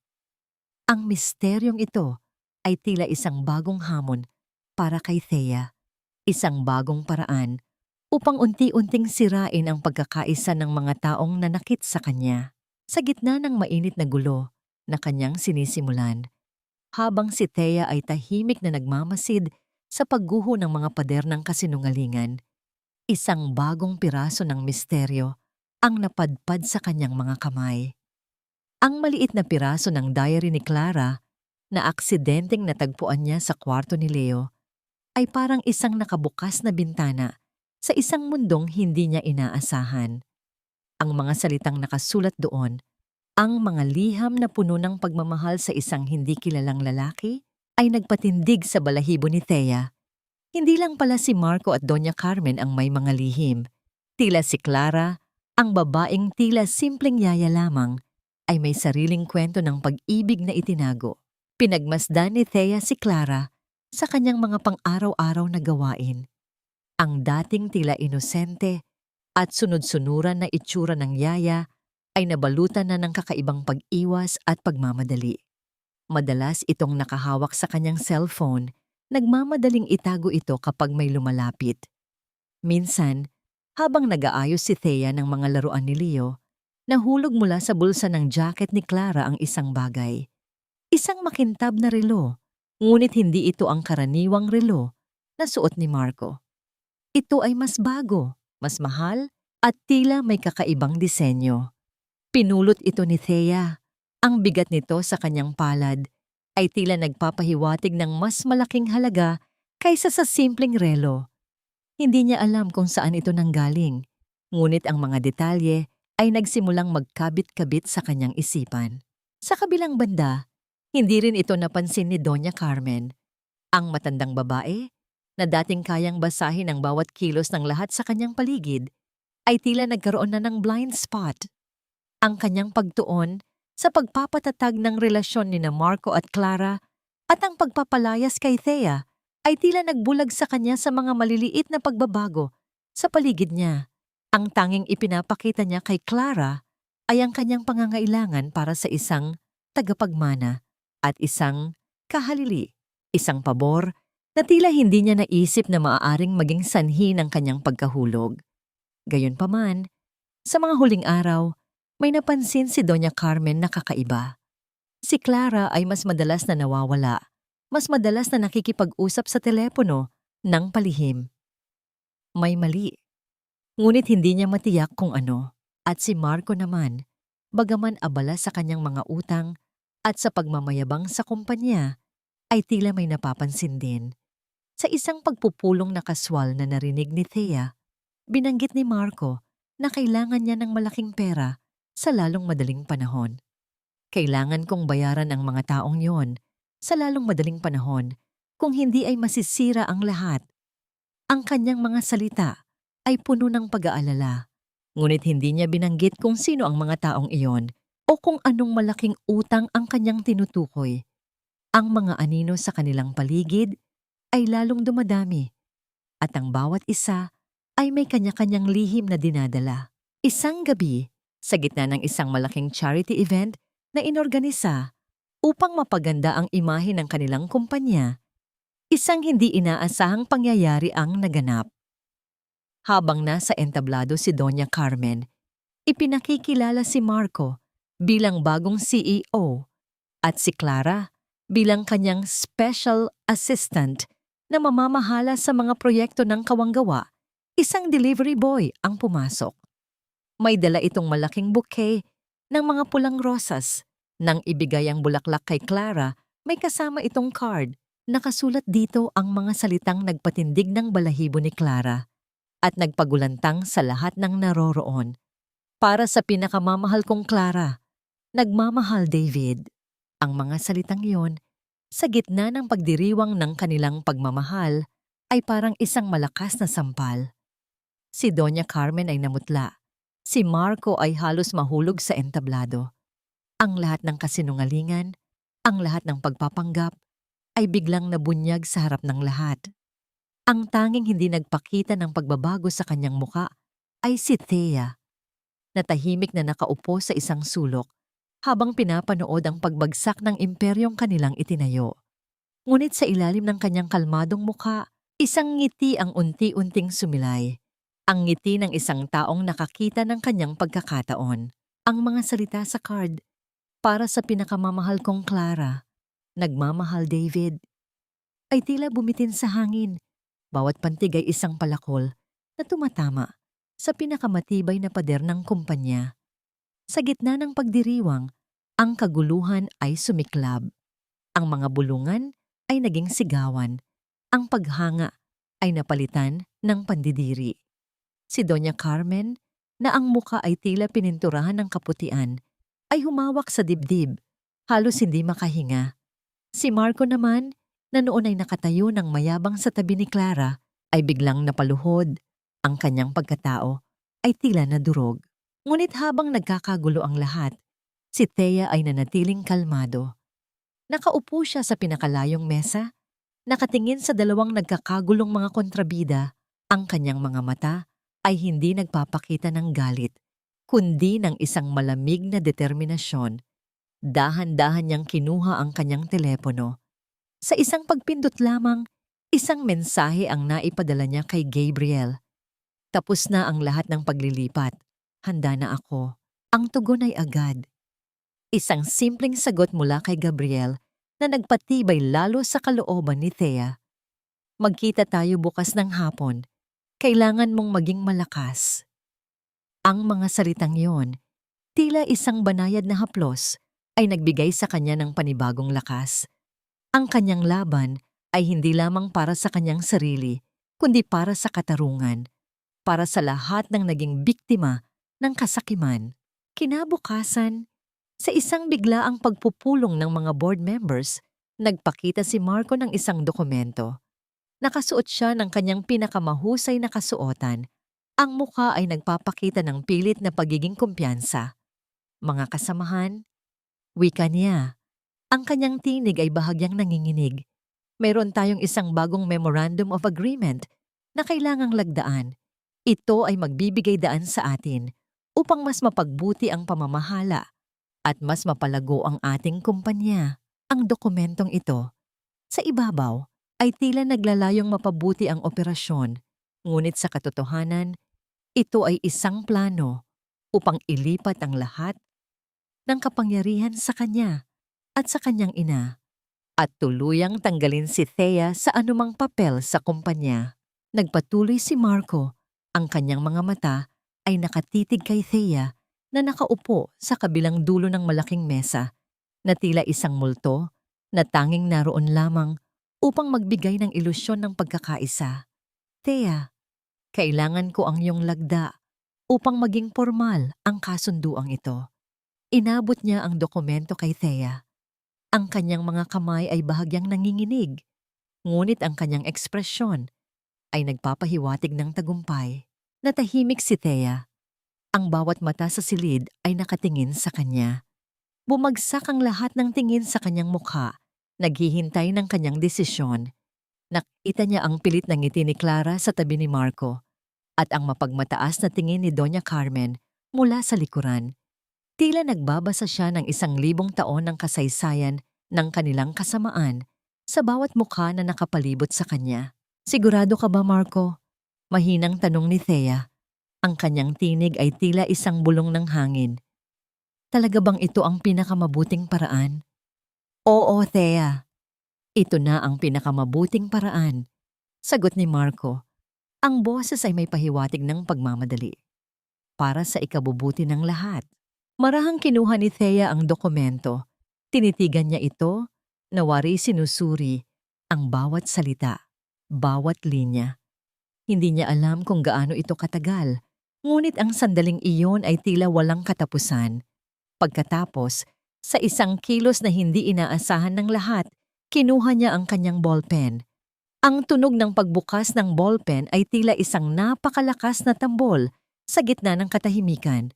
Ang misteryong ito ay tila isang bagong hamon para kay Thea, isang bagong paraan upang unti-unting sirain ang pagkakaisa ng mga taong nanakit sa kanya. Sa gitna ng mainit na gulo na kanyang sinisimulan, habang si Thea ay tahimik na nagmamasid sa pagguho ng mga pader ng kasinungalingan, isang bagong piraso ng misteryo ang napadpad sa kanyang mga kamay. Ang maliit na piraso ng diary ni Clara na aksidenteng natagpuan niya sa kwarto ni Leo ay parang isang nakabukas na bintana sa isang mundong hindi niya inaasahan. Ang mga salitang nakasulat doon, ang mga liham na puno ng pagmamahal sa isang hindi kilalang lalaki, ay nagpatindig sa balahibo ni Thea. Hindi lang pala si Marco at Doña Carmen ang may mga lihim. Tila si Clara, ang babaeng tila simpleng yaya lamang, ay may sariling kwento ng pag-ibig na itinago. Pinagmasdan ni Thea si Clara sa kanyang mga pang-araw-araw na gawain. Ang dating tila inosente at sunod-sunuran na itsura ng yaya ay nabalutan na ng kakaibang pag-iwas at pagmamadali. Madalas itong nakahawak sa kanyang cellphone, nagmamadaling itago ito kapag may lumalapit. Minsan, habang nag-aayos si Thea ng mga laruan ni Leo, nahulog mula sa bulsa ng jacket ni Clara ang isang bagay. Isang makintab na relo, ngunit hindi ito ang karaniwang relo na suot ni Marco. Ito ay mas bago, mas mahal, at tila may kakaibang disenyo. Pinulot ito ni Thea. Ang bigat nito sa kanyang palad ay tila nagpapahiwatig ng mas malaking halaga kaysa sa simpleng relo. Hindi niya alam kung saan ito nanggaling, ngunit ang mga detalye ay nagsimulang magkabit-kabit sa kanyang isipan. Sa kabilang banda, hindi rin ito napansin ni Doña Carmen. Ang matandang babae, na dating kayang basahin ang bawat kilos ng lahat sa kanyang paligid, ay tila nagkaroon na ng blind spot. Ang kanyang pagtuon sa pagpapatatag ng relasyon ni na Marco at Clara at ang pagpapalayas kay Thea ay tila nagbulag sa kanya sa mga maliliit na pagbabago sa paligid niya. Ang tanging ipinapakita niya kay Clara ay ang kanyang pangangailangan para sa isang tagapagmana at isang kahalili, isang pabor na tila hindi niya naisip na maaaring maging sanhi ng kanyang pagkahulog. Gayunpaman, sa mga huling araw, may napansin si Doña Carmen na kakaiba. Si Clara ay mas madalas na nawawala, mas madalas na nakikipag-usap sa telepono ng palihim. May mali, ngunit hindi niya matiyak kung ano. At si Marco naman, bagaman abala sa kanyang mga utang at sa pagmamayabang sa kumpanya, ay tila may napapansin din. Sa isang pagpupulong na kaswal na narinig ni Thea, binanggit ni Marco na kailangan niya ng malaking pera sa lalong madaling panahon. Kailangan kong bayaran ang mga taong yon sa lalong madaling panahon kung hindi ay masisira ang lahat. Ang kanyang mga salita ay puno ng pag-aalala, ngunit hindi niya binanggit kung sino ang mga taong iyon o kung anong malaking utang ang kanyang tinutukoy. Ang mga anino sa kanilang paligid ay lalong dumadami at ang bawat isa ay may kanya-kanyang lihim na dinadala. Isang gabi, sa gitna ng isang malaking charity event na inorganisa upang mapaganda ang imahe ng kanilang kumpanya, isang hindi inaasahang pangyayari ang naganap. Habang nasa entablado si Doña Carmen, ipinakikilala si Marco bilang bagong CEO at si Clara bilang kanyang special assistant na mamamahala sa mga proyekto ng kawanggawa. Isang delivery boy ang pumasok. May dala itong malaking bouquet ng mga pulang rosas. Nang ibigay ang bulaklak kay Clara, may kasama itong card. Nakasulat dito ang mga salitang nagpatindig ng balahibo ni Clara at nagpagulantang sa lahat ng naroroon. Para sa pinakamamahal kong Clara, nagmamahal David. Ang mga salitang iyon, sa gitna ng pagdiriwang ng kanilang pagmamahal, ay parang isang malakas na sampal. Si Doña Carmen ay namutla. Si Marco ay halos mahulog sa entablado. Ang lahat ng kasinungalingan, ang lahat ng pagpapanggap, ay biglang nabunyag sa harap ng lahat. Ang tanging hindi nagpakita ng pagbabago sa kanyang muka ay si Thea, na tahimik na nakaupo sa isang sulok habang pinapanood ang pagbagsak ng imperyong kanilang itinayo. Ngunit sa ilalim ng kanyang kalmadong muka, isang ngiti ang unti-unting sumilay. Ang ngiti ng isang taong nakakita ng kanyang pagkakataon. Ang mga salita sa card, para sa pinakamamahal kong Clara, nagmamahal David, ay tila bumitin sa hangin. Bawat pantig ay isang palakol na tumatama sa pinakamatibay na pader ng kumpanya. Sa gitna ng pagdiriwang, ang kaguluhan ay sumiklab. Ang mga bulungan ay naging sigawan. Ang paghanga ay napalitan ng pandidiri. Si Doña Carmen, na ang muka ay tila pininturahan ng kaputian, ay humawak sa dibdib, halos hindi makahinga. Si Marco naman, na noon ay nakatayo ng mayabang sa tabi ni Clara, ay biglang napaluhod. Ang kanyang pagkatao ay tila nadurog. Ngunit habang nagkakagulo ang lahat, si Thea ay nanatiling kalmado. Nakaupo siya sa pinakalayong mesa, nakatingin sa dalawang nagkakagulong mga kontrabida. Ang kanyang mga mata ay hindi nagpapakita ng galit, kundi ng isang malamig na determinasyon. Dahan-dahan niyang kinuha ang kanyang telepono. Sa isang pagpindot lamang, isang mensahe ang naipadala niya kay Gabriel. Tapos na ang lahat ng paglilipat. Handa na ako. Ang tugon ay agad. Isang simpleng sagot mula kay Gabriel na nagpatibay lalo sa kalooban ni Thea. Magkita tayo bukas ng hapon. Kailangan mong maging malakas. Ang mga salitang yon, tila isang banayad na haplos, ay nagbigay sa kanya ng panibagong lakas. Ang kanyang laban ay hindi lamang para sa kanyang sarili, kundi para sa katarungan, para sa lahat ng naging biktima ng kasakiman. Kinabukasan, sa isang biglaang pagpupulong ng mga board members, nagpakita si Marco ng isang dokumento. Nakasuot siya ng kanyang pinakamahusay na kasuotan. Ang mukha ay nagpapakita ng pilit na pagiging kumpiyansa. Mga kasamahan, wika niya. Ang kanyang tinig ay bahagyang nanginginig. Mayroon tayong isang bagong Memorandum of Agreement na kailangang lagdaan. Ito ay magbibigay daan sa atin upang mas mapagbuti ang pamamahala at mas mapalago ang ating kumpanya. Ang dokumentong ito, sa ibabaw, ay tila naglalayong mapabuti ang operasyon, ngunit sa katotohanan, ito ay isang plano upang ilipat ang lahat ng kapangyarihan sa kanya at sa kanyang ina at tuluyang tanggalin si Thea sa anumang papel sa kumpanya. Nagpatuloy si Marco. Ang kanyang mga mata ay nakatitig kay Thea na nakaupo sa kabilang dulo ng malaking mesa na tila isang multo na tanging naroon lamang upang magbigay ng ilusyon ng pagkakaisa. Thea, kailangan ko ang iyong lagda upang maging formal ang kasunduang ito. Inabot niya ang dokumento kay Thea. Ang kanyang mga kamay ay bahagyang nanginginig, ngunit ang kanyang ekspresyon ay nagpapahiwatig ng tagumpay. Natahimik si Thea. Ang bawat mata sa silid ay nakatingin sa kanya. Bumagsak ang lahat ng tingin sa kanyang mukha, naghihintay ng kanyang desisyon. Nakita niya ang pilit na ngiti ni Clara sa tabi ni Marco at ang mapagmataas na tingin ni Doña Carmen mula sa likuran. Tila nagbabasa siya ng 1,000 taon ng kasaysayan ng kanilang kasamaan sa bawat mukha na nakapalibot sa kanya. Sigurado ka ba, Marco? Mahinang tanong ni Thea. Ang kanyang tinig ay tila isang bulong ng hangin. Talaga bang ito ang pinakamabuting paraan? Oo, Thea. Ito na ang pinakamabuting paraan. Sagot ni Marco. Ang boses ay may pahiwatig ng pagmamadali. Para sa ikabubuti ng lahat. Marahang kinuha ni Thea ang dokumento. Tinitigan niya ito, nawari sinusuri ang bawat salita, bawat linya. Hindi niya alam kung gaano ito katagal, ngunit ang sandaling iyon ay tila walang katapusan. Pagkatapos, sa 1 kilos na hindi inaasahan ng lahat, kinuha niya ang kanyang ballpen. Ang tunog ng pagbukas ng ballpen ay tila isang napakalakas na tambol sa gitna ng katahimikan.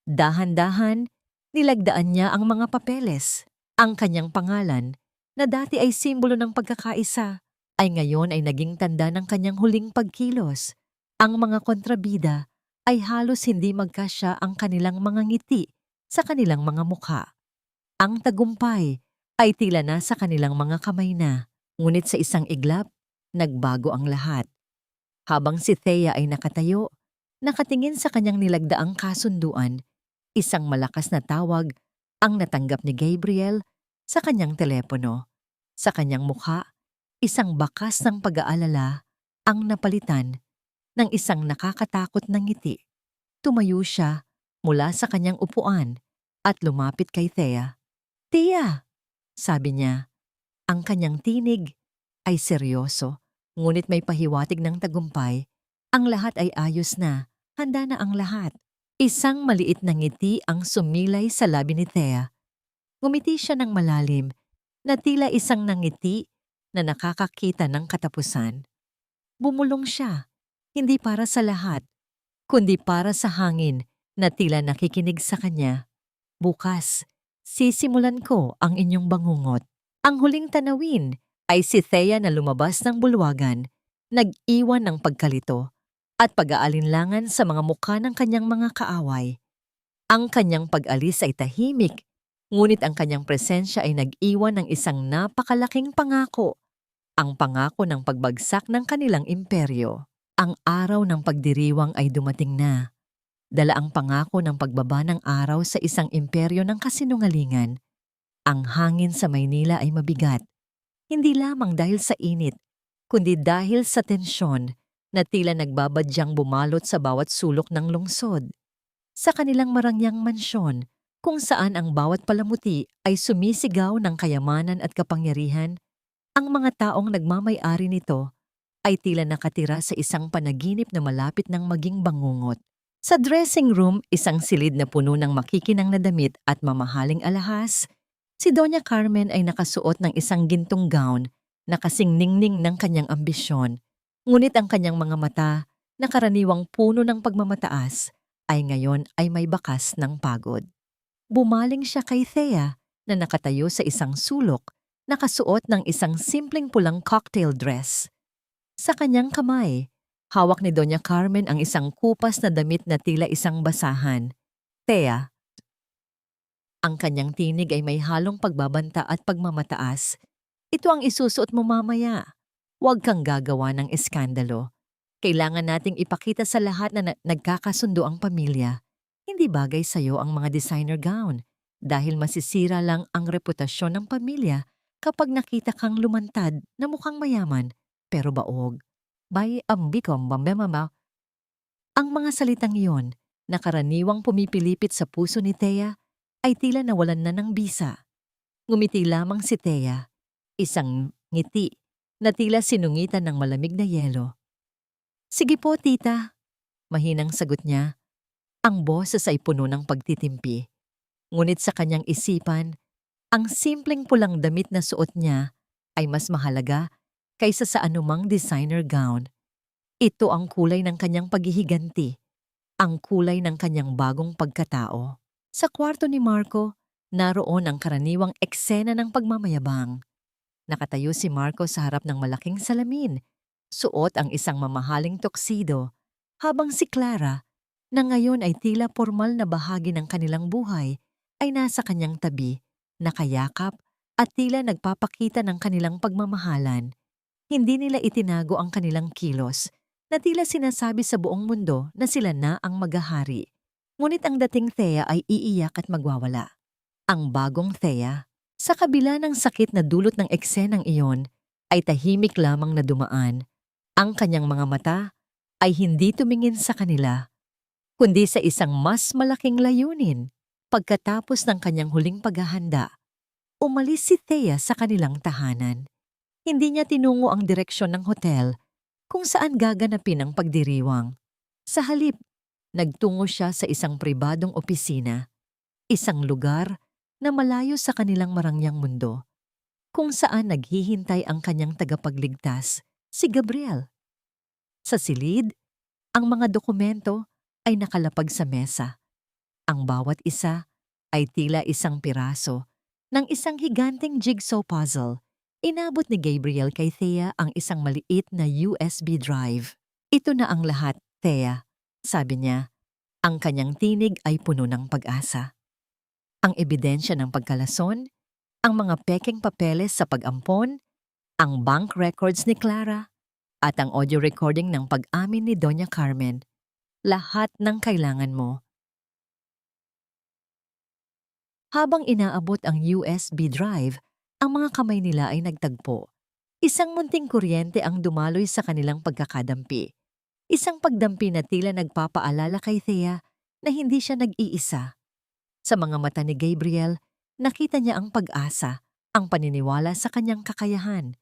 Dahan-dahan, nilagdaan niya ang mga papeles. Ang kanyang pangalan, na dati ay simbolo ng pagkakaisa, ay ngayon ay naging tanda ng kanyang huling pagkilos. Ang mga kontrabida ay halos hindi magkasya ang kanilang mga ngiti sa kanilang mga mukha. Ang tagumpay ay tila nasa kanilang mga kamay na, ngunit sa isang iglap, nagbago ang lahat. Habang si Thea ay nakatayo, nakatingin sa kanyang nilagdaang kasunduan, isang malakas na tawag ang natanggap ni Gabriel sa kanyang telepono. Sa kanyang mukha, isang bakas ng pag-aalala ang napalitan ng isang nakakatakot na ngiti. Tumayo siya mula sa kanyang upuan at lumapit kay Thea. "Tia," sabi niya. Ang kanyang tinig ay seryoso, ngunit may pahiwatig ng tagumpay. Ang lahat ay ayos na, handa na ang lahat. Isang maliit na ngiti ang sumilay sa labi ni Thea. Ngumiti siya ng malalim, na tila isang nangiti na nakakakita ng katapusan. Bumulong siya, hindi para sa lahat, kundi para sa hangin na tila nakikinig sa kanya. "Bukas, sisimulan ko ang inyong bangungot." Ang huling tanawin ay si Thea na lumabas ng bulwagan, nag-iwan ng pagkalito at pag-aalinlangan sa mga mukha ng kanyang mga kaaway. Ang kanyang pag-alis ay tahimik, ngunit ang kanyang presensya ay nag-iwan ng isang napakalaking pangako, ang pangako ng pagbagsak ng kanilang imperyo. Ang araw ng pagdiriwang ay dumating na. Dala ang pangako ng pagbaba ng araw sa isang imperyo ng kasinungalingan. Ang hangin sa Maynila ay mabigat, hindi lamang dahil sa init, kundi dahil sa tensyon na tila nagbabadyang bumalot sa bawat sulok ng lungsod. Sa kanilang marangyang mansyon, kung saan ang bawat palamuti ay sumisigaw ng kayamanan at kapangyarihan, ang mga taong nagmamay-ari nito ay tila nakatira sa isang panaginip na malapit ng maging bangungot. Sa dressing room, isang silid na puno ng makikinang na damit at mamahaling alahas, si Doña Carmen ay nakasuot ng isang gintong gown na kasing ningning ng kanyang ambisyon, ngunit ang kanyang mga mata na karaniwang puno ng pagmamataas ay ngayon ay may bakas ng pagod. Bumaling siya kay Thea na nakatayo sa isang sulok, nakasuot ng isang simpleng pulang cocktail dress. Sa kanyang kamay, hawak ni Doña Carmen ang isang kupas na damit na tila isang basahan. Thea, ang kanyang tinig ay may halong pagbabanta at pagmamataas. Ito ang isusuot mo mamaya. Huwag kang gagawa ng eskandalo. Kailangan nating ipakita sa lahat na nagkakasundo ang pamilya. Hindi bagay sa'yo ang mga designer gown dahil masisira lang ang reputasyon ng pamilya kapag nakita kang lumantad na mukhang mayaman pero baog. Bay ambikom bambemama. Ang mga salitang iyon na karaniwang pumipilipit sa puso ni Thea ay tila nawalan na ng bisa. Ngumiti lamang si Thea, isang ngiti na tila sinungitan ng malamig na yelo. Sige po, tita. Mahinang sagot niya. Ang boses ay puno ng pagtitimpi. Ngunit sa kanyang isipan, ang simpleng pulang damit na suot niya ay mas mahalaga kaysa sa anumang designer gown. Ito ang kulay ng kanyang paghihiganti, ang kulay ng kanyang bagong pagkatao. Sa kwarto ni Marco, naroon ang karaniwang eksena ng pagmamayabang. Nakatayo si Marco sa harap ng malaking salamin, suot ang isang mamahaling tuxedo, habang si Clara, na ngayon ay tila formal na bahagi ng kanilang buhay, ay nasa kanyang tabi, nakayakap at tila nagpapakita ng kanilang pagmamahalan. Hindi nila itinago ang kanilang kilos, na tila sinasabi sa buong mundo na sila na ang maghahari. Ngunit ang dating Thea ay iiyak at magwawala. Ang bagong Thea, sa kabila ng sakit na dulot ng eksenang iyon, ay tahimik lamang na dumaan. Ang kanyang mga mata ay hindi tumingin sa kanila, kundi sa isang mas malaking layunin. Pagkatapos ng kanyang huling paghahanda, umalis si Thea sa kanilang tahanan. Hindi niya tinungo ang direksyon ng hotel kung saan gaganapin ang pagdiriwang. Sa halip, nagtungo siya sa isang pribadong opisina, isang lugar na malayo sa kanilang marangyang mundo, kung saan naghihintay ang kanyang tagapagligtas, si Gabriel. Sa silid, ang mga dokumento ay nakalapag sa mesa. Ang bawat isa ay tila isang piraso ng isang higanteng jigsaw puzzle. Inabot ni Gabriel kay Thea ang isang maliit na USB drive. Ito na ang lahat, Thea, sabi niya. Ang kanyang tinig ay puno ng pag-asa. Ang ebidensya ng pagkalason, ang mga pekeng papeles sa pag-ampon, ang bank records ni Clara, at ang audio recording ng pag-amin ni Doña Carmen. Lahat ng kailangan mo. Habang inaabot ang USB drive, ang mga kamay nila ay nagtagpo. Isang munting kuryente ang dumaloy sa kanilang pagkakadampi. Isang pagdampi na tila nagpapaalala kay Thea na hindi siya nag-iisa. Sa mga mata ni Gabriel, nakita niya ang pag-asa, ang paniniwala sa kanyang kakayahan.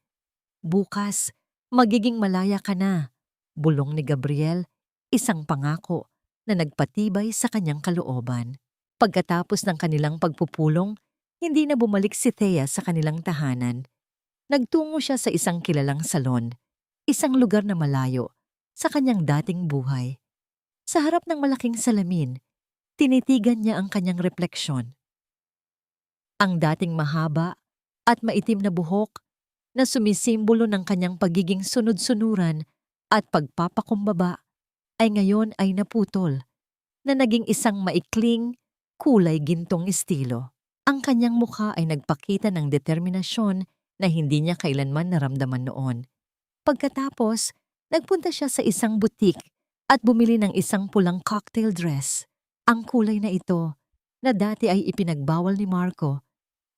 Bukas, magiging malaya ka na, bulong ni Gabriel, isang pangako na nagpatibay sa kanyang kalooban. Pagkatapos ng kanilang pagpupulong, hindi na bumalik si Thea sa kanilang tahanan. Nagtungo siya sa isang kilalang salon, isang lugar na malayo sa kanyang dating buhay. Sa harap ng malaking salamin, tinitigan niya ang kanyang refleksyon. Ang dating mahaba at maitim na buhok na sumisimbolo ng kanyang pagiging sunod-sunuran at pagpapakumbaba ay ngayon ay naputol, na naging isang maikling, kulay gintong estilo. Ang kanyang mukha ay nagpakita ng determinasyon na hindi niya kailanman naramdaman noon. Pagkatapos, nagpunta siya sa isang butik at bumili ng isang pulang cocktail dress. Ang kulay na ito, na dati ay ipinagbawal ni Marco,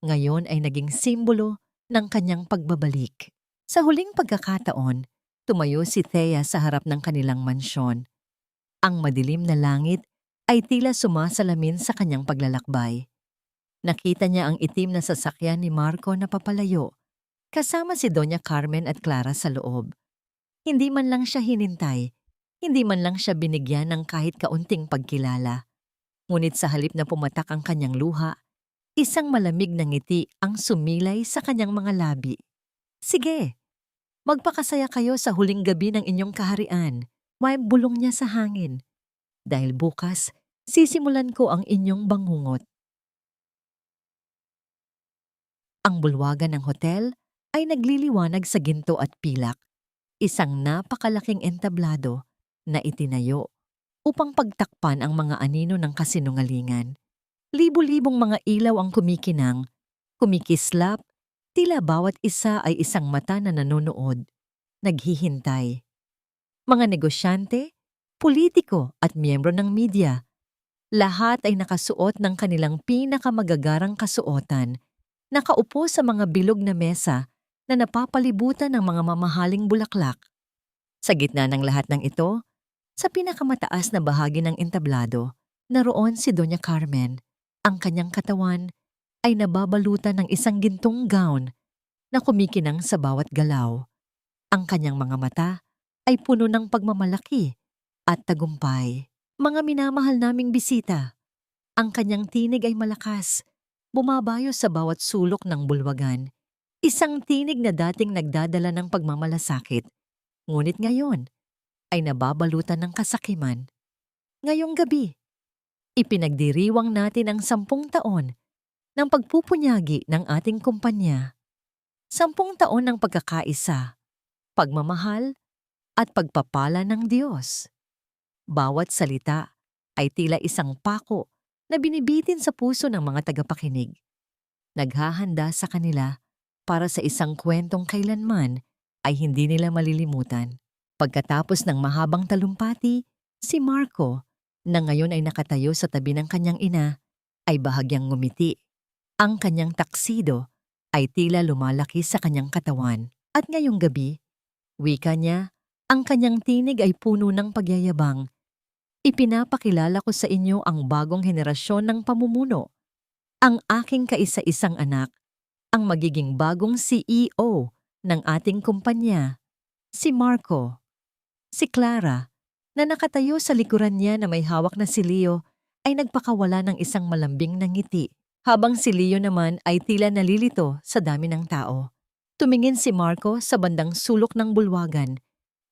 ngayon ay naging simbolo ng kanyang pagbabalik. Sa huling pagkakataon, tumayo si Thea sa harap ng kanilang mansyon. Ang madilim na langit ay tila sumasalamin sa kanyang paglalakbay. Nakita niya ang itim na sasakyan ni Marco na papalayo, kasama si Doña Carmen at Clara sa loob. Hindi man lang siya hinintay, hindi man lang siya binigyan ng kahit kaunting pagkilala. Ngunit sa halip na pumatak ang kanyang luha, isang malamig na ngiti ang sumilay sa kanyang mga labi. Sige, magpakasaya kayo sa huling gabi ng inyong kaharian. May bulong niya sa hangin. Dahil bukas, sisimulan ko ang inyong bangungot. Ang bulwagan ng hotel ay nagliliwanag sa ginto at pilak, isang napakalaking entablado na itinayo upang pagtakpan ang mga anino ng kasinungalingan. Libo-libong mga ilaw ang kumikinang, kumikislap, tila bawat isa ay isang mata na nanonood, naghihintay. Mga negosyante, politiko at miyembro ng media, lahat ay nakasuot ng kanilang pinakamagagarang kasuotan, nakaupo sa mga bilog na mesa na napapalibutan ng mga mamahaling bulaklak. Sa gitna ng lahat ng ito, sa pinakamataas na bahagi ng entablado, naroon si Doña Carmen. Ang kanyang katawan ay nababalutan ng isang gintong gown na kumikinang sa bawat galaw. Ang kanyang mga mata ay puno ng pagmamalaki at tagumpay. Mga minamahal naming bisita, ang kanyang tinig ay malakas, bumabayo sa bawat sulok ng bulwagan. Isang tinig na dating nagdadala ng pagmamalasakit, ngunit ngayon ay nababalutan ng kasakiman. Ngayong gabi, ipinagdiriwang natin ang 10 taon ng pagpupunyagi ng ating kumpanya. 10 taon ng pagkakaisa, pagmamahal, at pagpapala ng Diyos. Bawat salita ay tila isang pako na binibitin sa puso ng mga tagapakinig. Naghahanda sa kanila para sa isang kwentong kailanman ay hindi nila malilimutan. Pagkatapos ng mahabang talumpati, si Marco, na ngayon ay nakatayo sa tabi ng kanyang ina, ay bahagyang ngumiti. Ang kanyang taksido ay tila lumalaki sa kanyang katawan. At ngayong gabi, wika niya, ang kanyang tinig ay puno ng pagyayabang. Ipinapakilala ko sa inyo ang bagong henerasyon ng pamumuno. Ang aking kaisa-isang anak, ang magiging bagong CEO ng ating kumpanya, si Marco. Si Clara, na nakatayo sa likuran niya na may hawak na silyo, ay nagpakawala ng isang malambing na ngiti, habang si Leo naman ay tila nalilito sa dami ng tao. Tumingin si Marco sa bandang sulok ng bulwagan,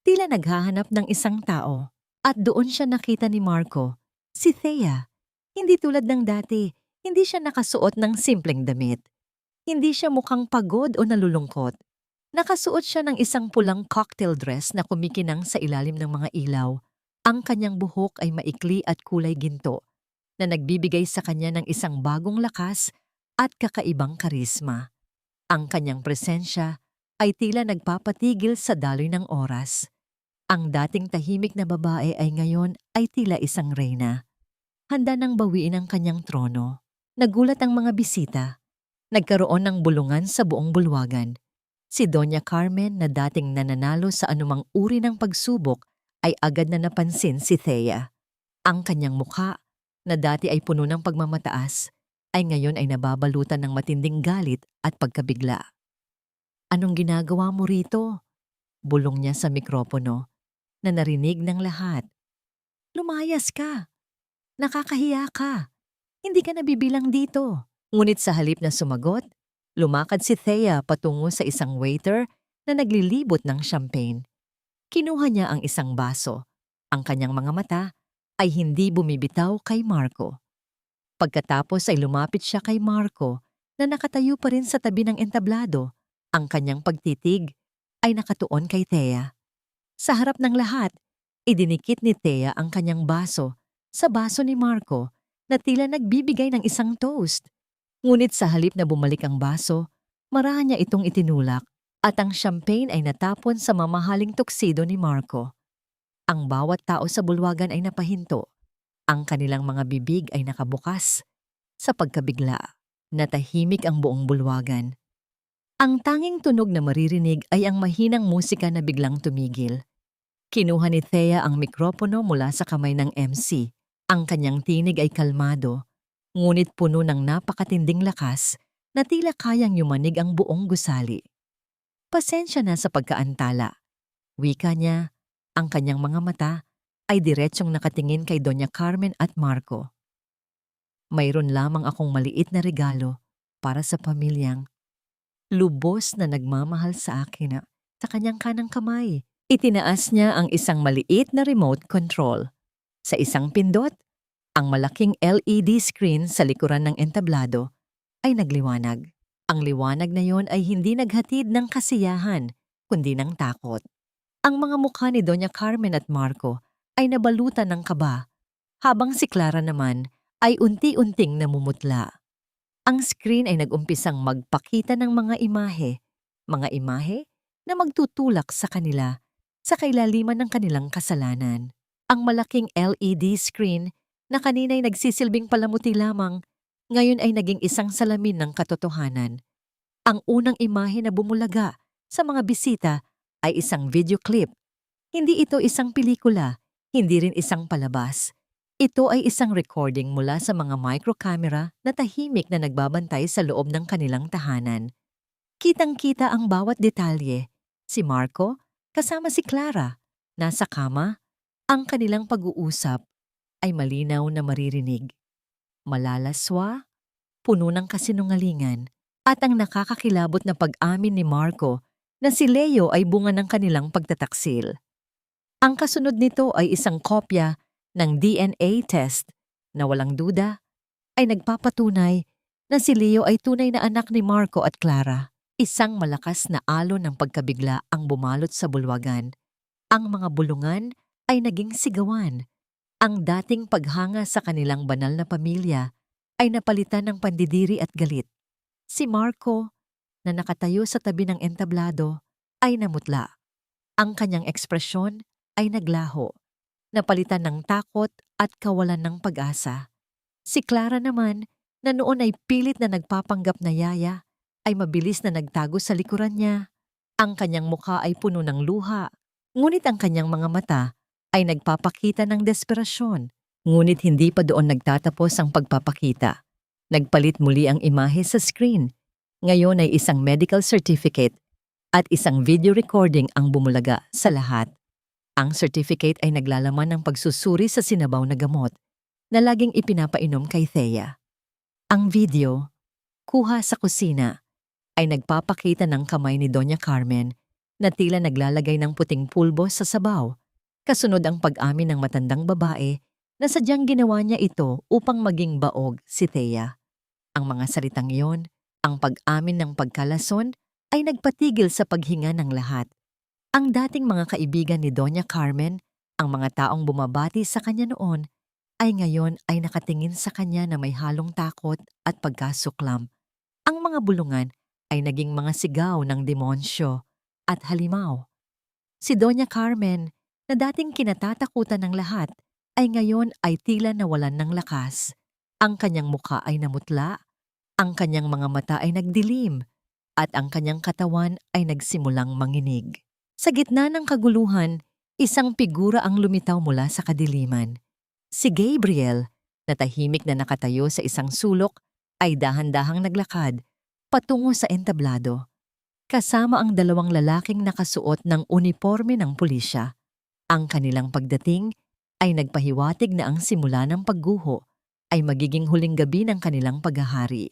tila naghahanap ng isang tao. At doon siya nakita ni Marco, si Thea. Hindi tulad ng dati, hindi siya nakasuot ng simpleng damit. Hindi siya mukhang pagod o nalulungkot. Nakasuot siya ng isang pulang cocktail dress na kumikinang sa ilalim ng mga ilaw. Ang kanyang buhok ay maikli at kulay ginto, na nagbibigay sa kanya ng isang bagong lakas at kakaibang karisma. Ang kanyang presensya ay tila nagpapatigil sa daloy ng oras. Ang dating tahimik na babae ay ngayon ay tila isang reyna. Handa nang bawiin ang kanyang trono. Nagulat ang mga bisita. Nagkaroon ng bulungan sa buong bulwagan. Si Doña Carmen na dating nananalo sa anumang uri ng pagsubok ay agad na napansin si Thea. Ang kanyang mukha, na dati ay puno ng pagmamataas, ay ngayon ay nababalutan ng matinding galit at pagkabigla. "Anong ginagawa mo rito?" Bulong niya sa mikropono, na narinig ng lahat. "Lumayas ka! Nakakahiya ka! Hindi ka nabibilang dito." Ngunit sa halip na sumagot, lumakad si Thea patungo sa isang waiter na naglilibot ng champagne. Kinuha niya ang isang baso. Ang kanyang mga mata ay hindi bumibitaw kay Marco. Pagkatapos ay lumapit siya kay Marco na nakatayo pa rin sa tabi ng entablado. Ang kanyang pagtitig ay nakatuon kay Thea. Sa harap ng lahat, idinikit ni Thea ang kanyang baso sa baso ni Marco na tila nagbibigay ng isang toast. Ngunit sa halip na bumalik ang baso, marahan niya itong itinulak at ang champagne ay natapon sa mamahaling tuksido ni Marco. Ang bawat tao sa bulwagan ay napahinto. Ang kanilang mga bibig ay nakabukas. Sa pagkabigla, natahimik ang buong bulwagan. Ang tanging tunog na maririnig ay ang mahinang musika na biglang tumigil. Kinuha ni Thea ang mikropono mula sa kamay ng MC. Ang kanyang tinig ay kalmado, ngunit puno ng napakatinding lakas na tila kayang yumanig ang buong gusali. "Pasensya na sa pagkaantala." Wika niya, ang kanyang mga mata ay diretsyong nakatingin kay Doña Carmen at Marco. "Mayroon lamang akong maliit na regalo para sa pamilyang Lubos na nagmamahal sa akin sa kanyang kanang kamay. Itinaas niya ang isang maliit na remote control. Sa isang pindot, ang malaking LED screen sa likuran ng entablado ay nagliwanag. Ang liwanag na yon ay hindi naghatid ng kasiyahan, kundi ng takot. Ang mga mukha ni Doña Carmen at Marco ay nabalutan ng kaba, habang si Clara naman ay unti-unting namumutla. Ang screen ay nag-umpisang magpakita ng mga imahe na magtutulak sa kanila sa kailaliman ng kanilang kasalanan. Ang malaking LED screen na kanina'y nagsisilbing palamuti lamang, ngayon ay naging isang salamin ng katotohanan. Ang unang imahe na bumulaga sa mga bisita ay isang video clip. Hindi ito isang pelikula, hindi rin isang palabas. Ito ay isang recording mula sa mga microcamera na tahimik na nagbabantay sa loob ng kanilang tahanan. Kitang-kita ang bawat detalye. Si Marco, kasama si Clara, nasa kama. Ang kanilang pag-uusap ay malinaw na maririnig. Malalaswa, puno ng kasinungalingan, at ang nakakakilabot na pag-amin ni Marco na si Leo ay bunga ng kanilang pagtataksil. Ang kasunod nito ay isang kopya ng DNA test na walang duda ay nagpapatunay na si Leo ay tunay na anak ni Marco at Clara. Isang malakas na alon ng pagkabigla ang bumalot sa bulwagan. Ang mga bulungan ay naging sigawan. Ang dating paghanga sa kanilang banal na pamilya ay napalitan ng pandidiri at galit. Si Marco, na nakatayo sa tabi ng entablado, ay namutla. Ang kanyang ekspresyon ay naglaho, napalitan ng takot at kawalan ng pag-asa. Si Clara naman, na noon ay pilit na nagpapanggap na yaya, ay mabilis na nagtago sa likuran niya. Ang kanyang mukha ay puno ng luha, ngunit ang kanyang mga mata ay nagpapakita ng desperasyon. Ngunit hindi pa doon nagtatapos ang pagpapakita. Nagpalit muli ang imahe sa screen. Ngayon ay isang medical certificate at isang video recording ang bumulaga sa lahat. Ang certificate ay naglalaman ng pagsusuri sa sinabaw na gamot na laging ipinapainom kay Thea. Ang video, kuha sa kusina, ay nagpapakita ng kamay ni Doña Carmen na tila naglalagay ng puting pulbo sa sabaw. Kasunod ang pag-amin ng matandang babae na sadyang ginawa niya ito upang maging baog si Thea. Ang mga salitang iyon, ang pag-amin ng pagkalason, ay nagpatigil sa paghinga ng lahat. Ang dating mga kaibigan ni Doña Carmen, ang mga taong bumabati sa kanya noon, ay ngayon ay nakatingin sa kanya na may halong takot at pagkasuklam. Ang mga bulungan ay naging mga sigaw ng demonsyo at halimaw. Si Doña Carmen, na dating kinatatakutan ng lahat, ay ngayon ay tila nawalan ng lakas. Ang kanyang mukha ay namutla, ang kanyang mga mata ay nagdilim, at ang kanyang katawan ay nagsimulang manginig. Sa gitna ng kaguluhan, isang figura ang lumitaw mula sa kadiliman. Si Gabriel, na tahimik na nakatayo sa isang sulok, ay dahan-dahang naglakad patungo sa entablado. Kasama ang dalawang lalaking nakasuot ng uniforme ng pulisya. Ang kanilang pagdating ay nagpahiwatig na ang simula ng pagguho ay magiging huling gabi ng kanilang paghahari.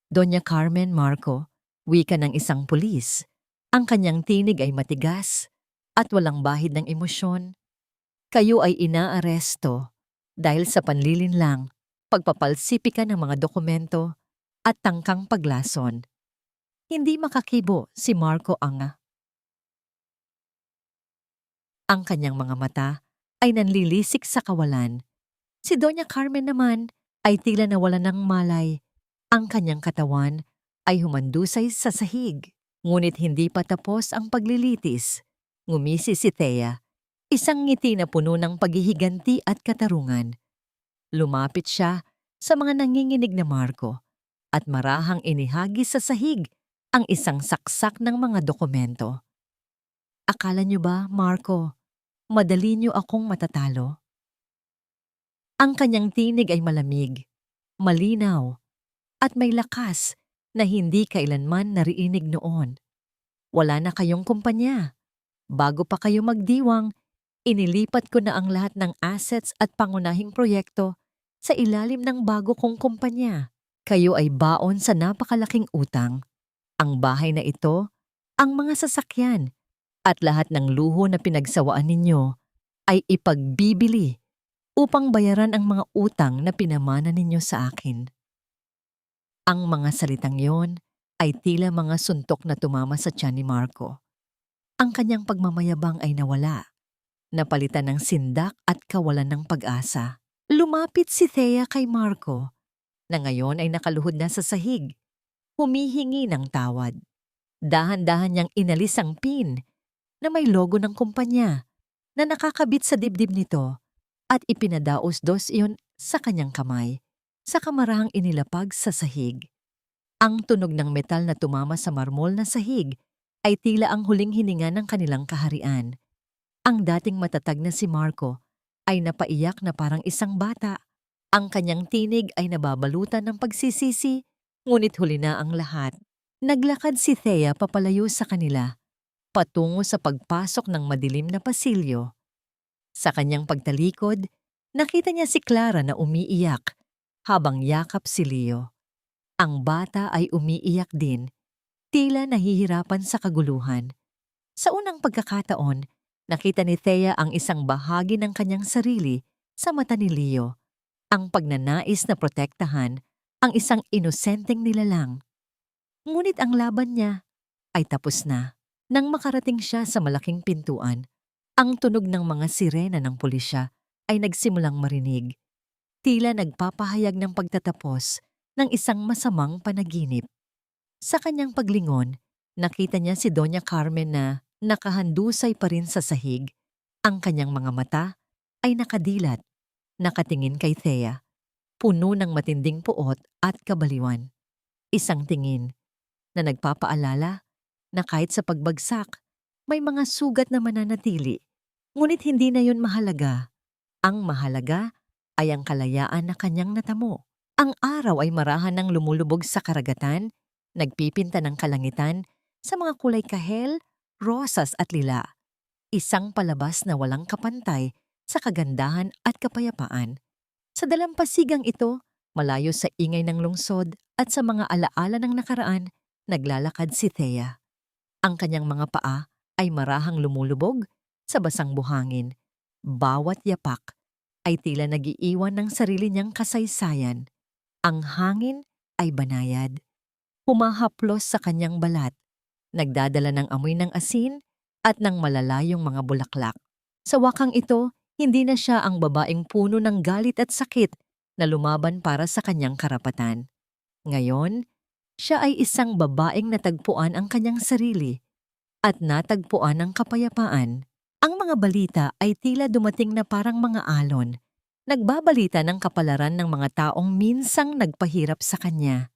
Doña Carmen Marco, wika ng isang pulis. Ang kanyang tinig ay matigas at walang bahid ng emosyon. Kayo ay inaaresto dahil sa panlilinlang, pagpapalsipika ng mga dokumento at tangkang paglason. Hindi makakibo si Marco Anga. Ang kanyang mga mata ay nanlilisik sa kawalan. Si Doña Carmen naman ay tila nawalan ng malay. Ang kanyang katawan ay humandusay sa sahig. Ngunit hindi pa tapos ang paglilitis. Ngumisi si Thea, isang ngiti na puno ng paghihiganti at katarungan. Lumapit siya sa mga nanginginig na Marco at marahang inihagi sa sahig ang isang saksak ng mga dokumento. Akala niyo ba, Marco, madali niyo akong matatalo? Ang kanyang tinig ay malamig, malinaw, at may lakas na hindi kailanman narinig noon. Wala na kayong kumpanya. Bago pa kayo magdiwang, inilipat ko na ang lahat ng assets at pangunahing proyekto sa ilalim ng bago kong kumpanya. Kayo ay baon sa napakalaking utang. Ang bahay na ito, ang mga sasakyan, at lahat ng luho na pinagsawaan ninyo ay ipagbibili upang bayaran ang mga utang na pinamana ninyo sa akin." Ang mga salitang yon ay tila mga suntok na tumama sa tiyan ni Marco. Ang kanyang pagmamayabang ay nawala, napalitan ng sindak at kawalan ng pag-asa. Lumapit si Thea kay Marco, na ngayon ay nakaluhod na sa sahig, humihingi ng tawad. Dahan-dahan niyang inalis ang pin na may logo ng kumpanya na nakakabit sa dibdib nito at ipinadaos-dos iyon sa kanyang kamay, sa kamarahang inilapag sa sahig. Ang tunog ng metal na tumama sa marmol na sahig ay tila ang huling hininga ng kanilang kaharian. Ang dating matatag na si Marco ay napaiyak na parang isang bata. Ang kanyang tinig ay nababalutan ng pagsisisi, ngunit huli na ang lahat. Naglakad si Thea papalayo sa kanila, patungo sa pagpasok ng madilim na pasilyo. Sa kanyang pagtalikod, nakita niya si Clara na umiiyak habang yakap si Leo. Ang bata ay umiiyak din, tila nahihirapan sa kaguluhan. Sa unang pagkakataon, nakita ni Thea ang isang bahagi ng kanyang sarili sa mata ni Leo, ang pagnanais na protektahan ang isang inosenteng nilalang. Ngunit ang laban niya ay tapos na. Nang makarating siya sa malaking pintuan, ang tunog ng mga sirena ng pulisya ay nagsimulang marinig. Tila nagpapahayag ng pagtatapos ng isang masamang panaginip. Sa kanyang paglingon, nakita niya si Doña Carmen na nakahandusay pa rin sa sahig. Ang kanyang mga mata ay nakadilat, nakatingin kay Thea, puno ng matinding puot at kabaliwan. Isang tingin na nagpapaalala na kahit sa pagbagsak, may mga sugat na mananatili. Ngunit hindi na yun mahalaga. Ang mahalaga ay ang kalayaan na kanyang natamo. Ang araw ay marahan ng lumulubog sa karagatan, nagpipinta ng kalangitan sa mga kulay kahel, rosas at lila. Isang palabas na walang kapantay sa kagandahan at kapayapaan. Sa dalampasigang ito, malayo sa ingay ng lungsod at sa mga alaala ng nakaraan, naglalakad si Thea. Ang kanyang mga paa ay marahang lumulubog sa basang buhangin. Bawat yapak ay tila nagiiwan ng sarili niyang kasaysayan. Ang hangin ay banayad, humahaplos sa kanyang balat, nagdadala ng amoy ng asin at ng malalayong mga bulaklak. Sa wakang ito, hindi na siya ang babaeng puno ng galit at sakit na lumaban para sa kanyang karapatan. Ngayon, siya ay isang babaeng natagpuan ang kanyang sarili at natagpuan ang kapayapaan. Ang mga balita ay tila dumating na parang mga alon, nagbabalita ng kapalaran ng mga taong minsang nagpahirap sa kanya.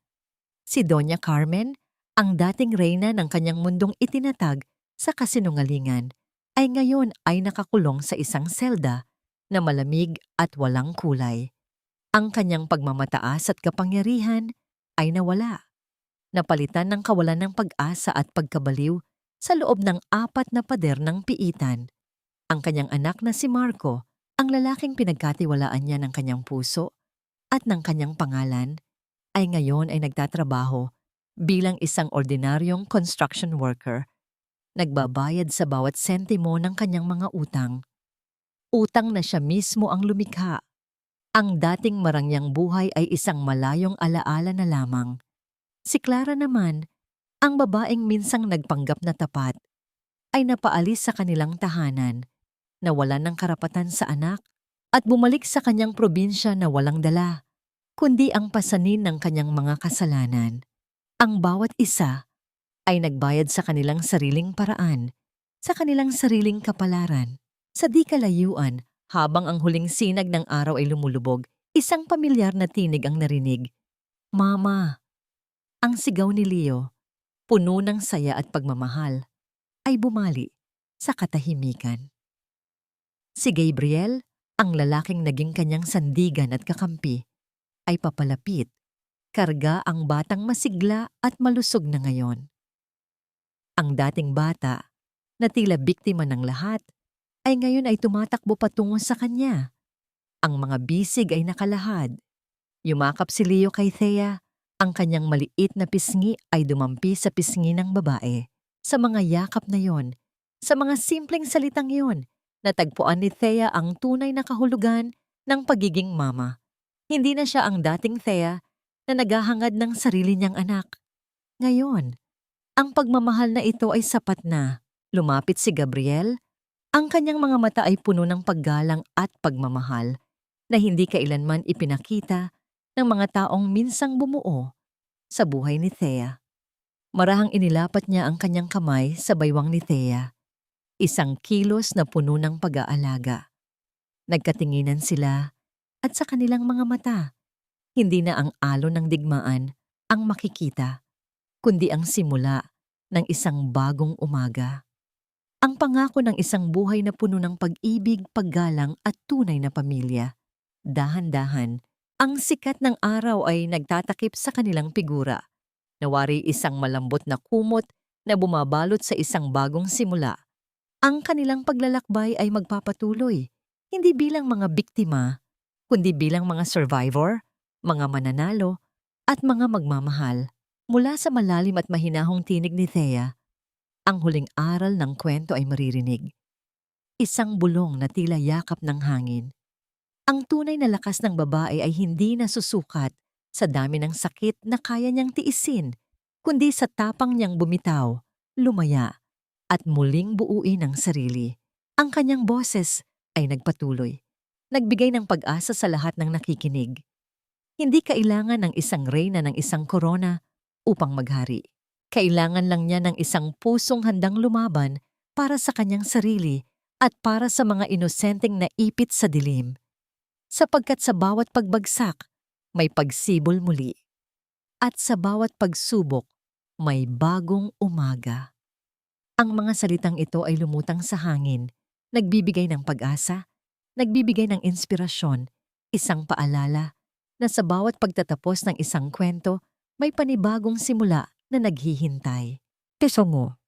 Si Doña Carmen, ang dating reyna ng kanyang mundong itinatag sa kasinungalingan, ay ngayon ay nakakulong sa isang selda na malamig at walang kulay. Ang kanyang pagmamataas at kapangyarihan ay nawala, napalitan ng kawalan ng pag-asa at pagkabaliw sa loob ng 4 na pader ng piitan. Ang kanyang anak na si Marco, ang lalaking pinagkatiwalaan niya ng kanyang puso at ng kanyang pangalan, ay ngayon ay nagtatrabaho bilang isang ordinaryong construction worker, nagbabayad sa bawat sentimo ng kanyang mga utang. Utang na siya mismo ang lumikha. Ang dating marangyang buhay ay isang malayong alaala na lamang. Si Clara naman, ang babaeng minsang nagpanggap na tapat, ay napaalis sa kanilang tahanan, nawalan ng karapatan sa anak, at bumalik sa kanyang probinsya na walang dala, kundi ang pasanin ng kanyang mga kasalanan. Ang bawat isa ay nagbayad sa kanilang sariling paraan, sa kanilang sariling kapalaran. Sa di kalayuan, habang ang huling sinag ng araw ay lumulubog, isang pamilyar na tinig ang narinig. "Mama!" Ang sigaw ni Leo, puno ng saya at pagmamahal, ay bumali sa katahimikan. Si Gabriel, ang lalaking naging kanyang sandigan at kakampi, ay papalapit, karga ang batang masigla at malusog na ngayon. Ang dating bata, na tila biktima ng lahat, ay ngayon ay tumatakbo patungo sa kanya. Ang mga bisig ay nakalahad. Yumakap si Leo kay Thea, Ang kanyang maliit na pisngi ay dumampi sa pisngi ng babae. Sa mga yakap na yon, sa mga simpleng salitang yon, natagpuan ni Thea ang tunay na kahulugan ng pagiging mama. Hindi na siya ang dating Thea na naghahangad ng sarili niyang anak. Ngayon, ang pagmamahal na ito ay sapat na. Lumapit si Gabriel. Ang kanyang mga mata ay puno ng paggalang at pagmamahal na hindi kailanman ipinakita ng mga taong minsang bumuo sa buhay ni Thea. Marahang inilapat niya ang kanyang kamay sa baywang ni Thea. Isang kilos na puno ng pag-aalaga. Nagkatinginan sila at sa kanilang mga mata, hindi na ang alon ng digmaan ang makikita, kundi ang simula ng isang bagong umaga. Ang pangako ng isang buhay na puno ng pag-ibig, paggalang at tunay na pamilya. Dahan-dahan, ang sikat ng araw ay nagtatakip sa kanilang figura. Nawari isang malambot na kumot na bumabalot sa isang bagong simula. Ang kanilang paglalakbay ay magpapatuloy, hindi bilang mga biktima, kundi bilang mga survivor, mga mananalo, at mga magmamahal. Mula sa malalim at mahinahong tinig ni Thea, ang huling aral ng kwento ay maririnig. Isang bulong na tila yakap ng hangin. Ang tunay na lakas ng babae ay hindi nasusukat sa dami ng sakit na kaya niyang tiisin, kundi sa tapang niyang bumitaw, lumaya, at muling buuin ang sarili. Ang kanyang boses ay nagpatuloy. Nagbigay ng pag-asa sa lahat ng nakikinig. Hindi kailangan ng isang reyna ng isang korona upang maghari. Kailangan lang niya ng isang pusong handang lumaban para sa kanyang sarili at para sa mga inosenteng naipit sa dilim. Sapagkat sa bawat pagbagsak, may pagsibol muli. At sa bawat pagsubok, may bagong umaga. Ang mga salitang ito ay lumutang sa hangin, nagbibigay ng pag-asa, nagbibigay ng inspirasyon, isang paalala na sa bawat pagtatapos ng isang kwento, may panibagong simula na naghihintay. Tesongo.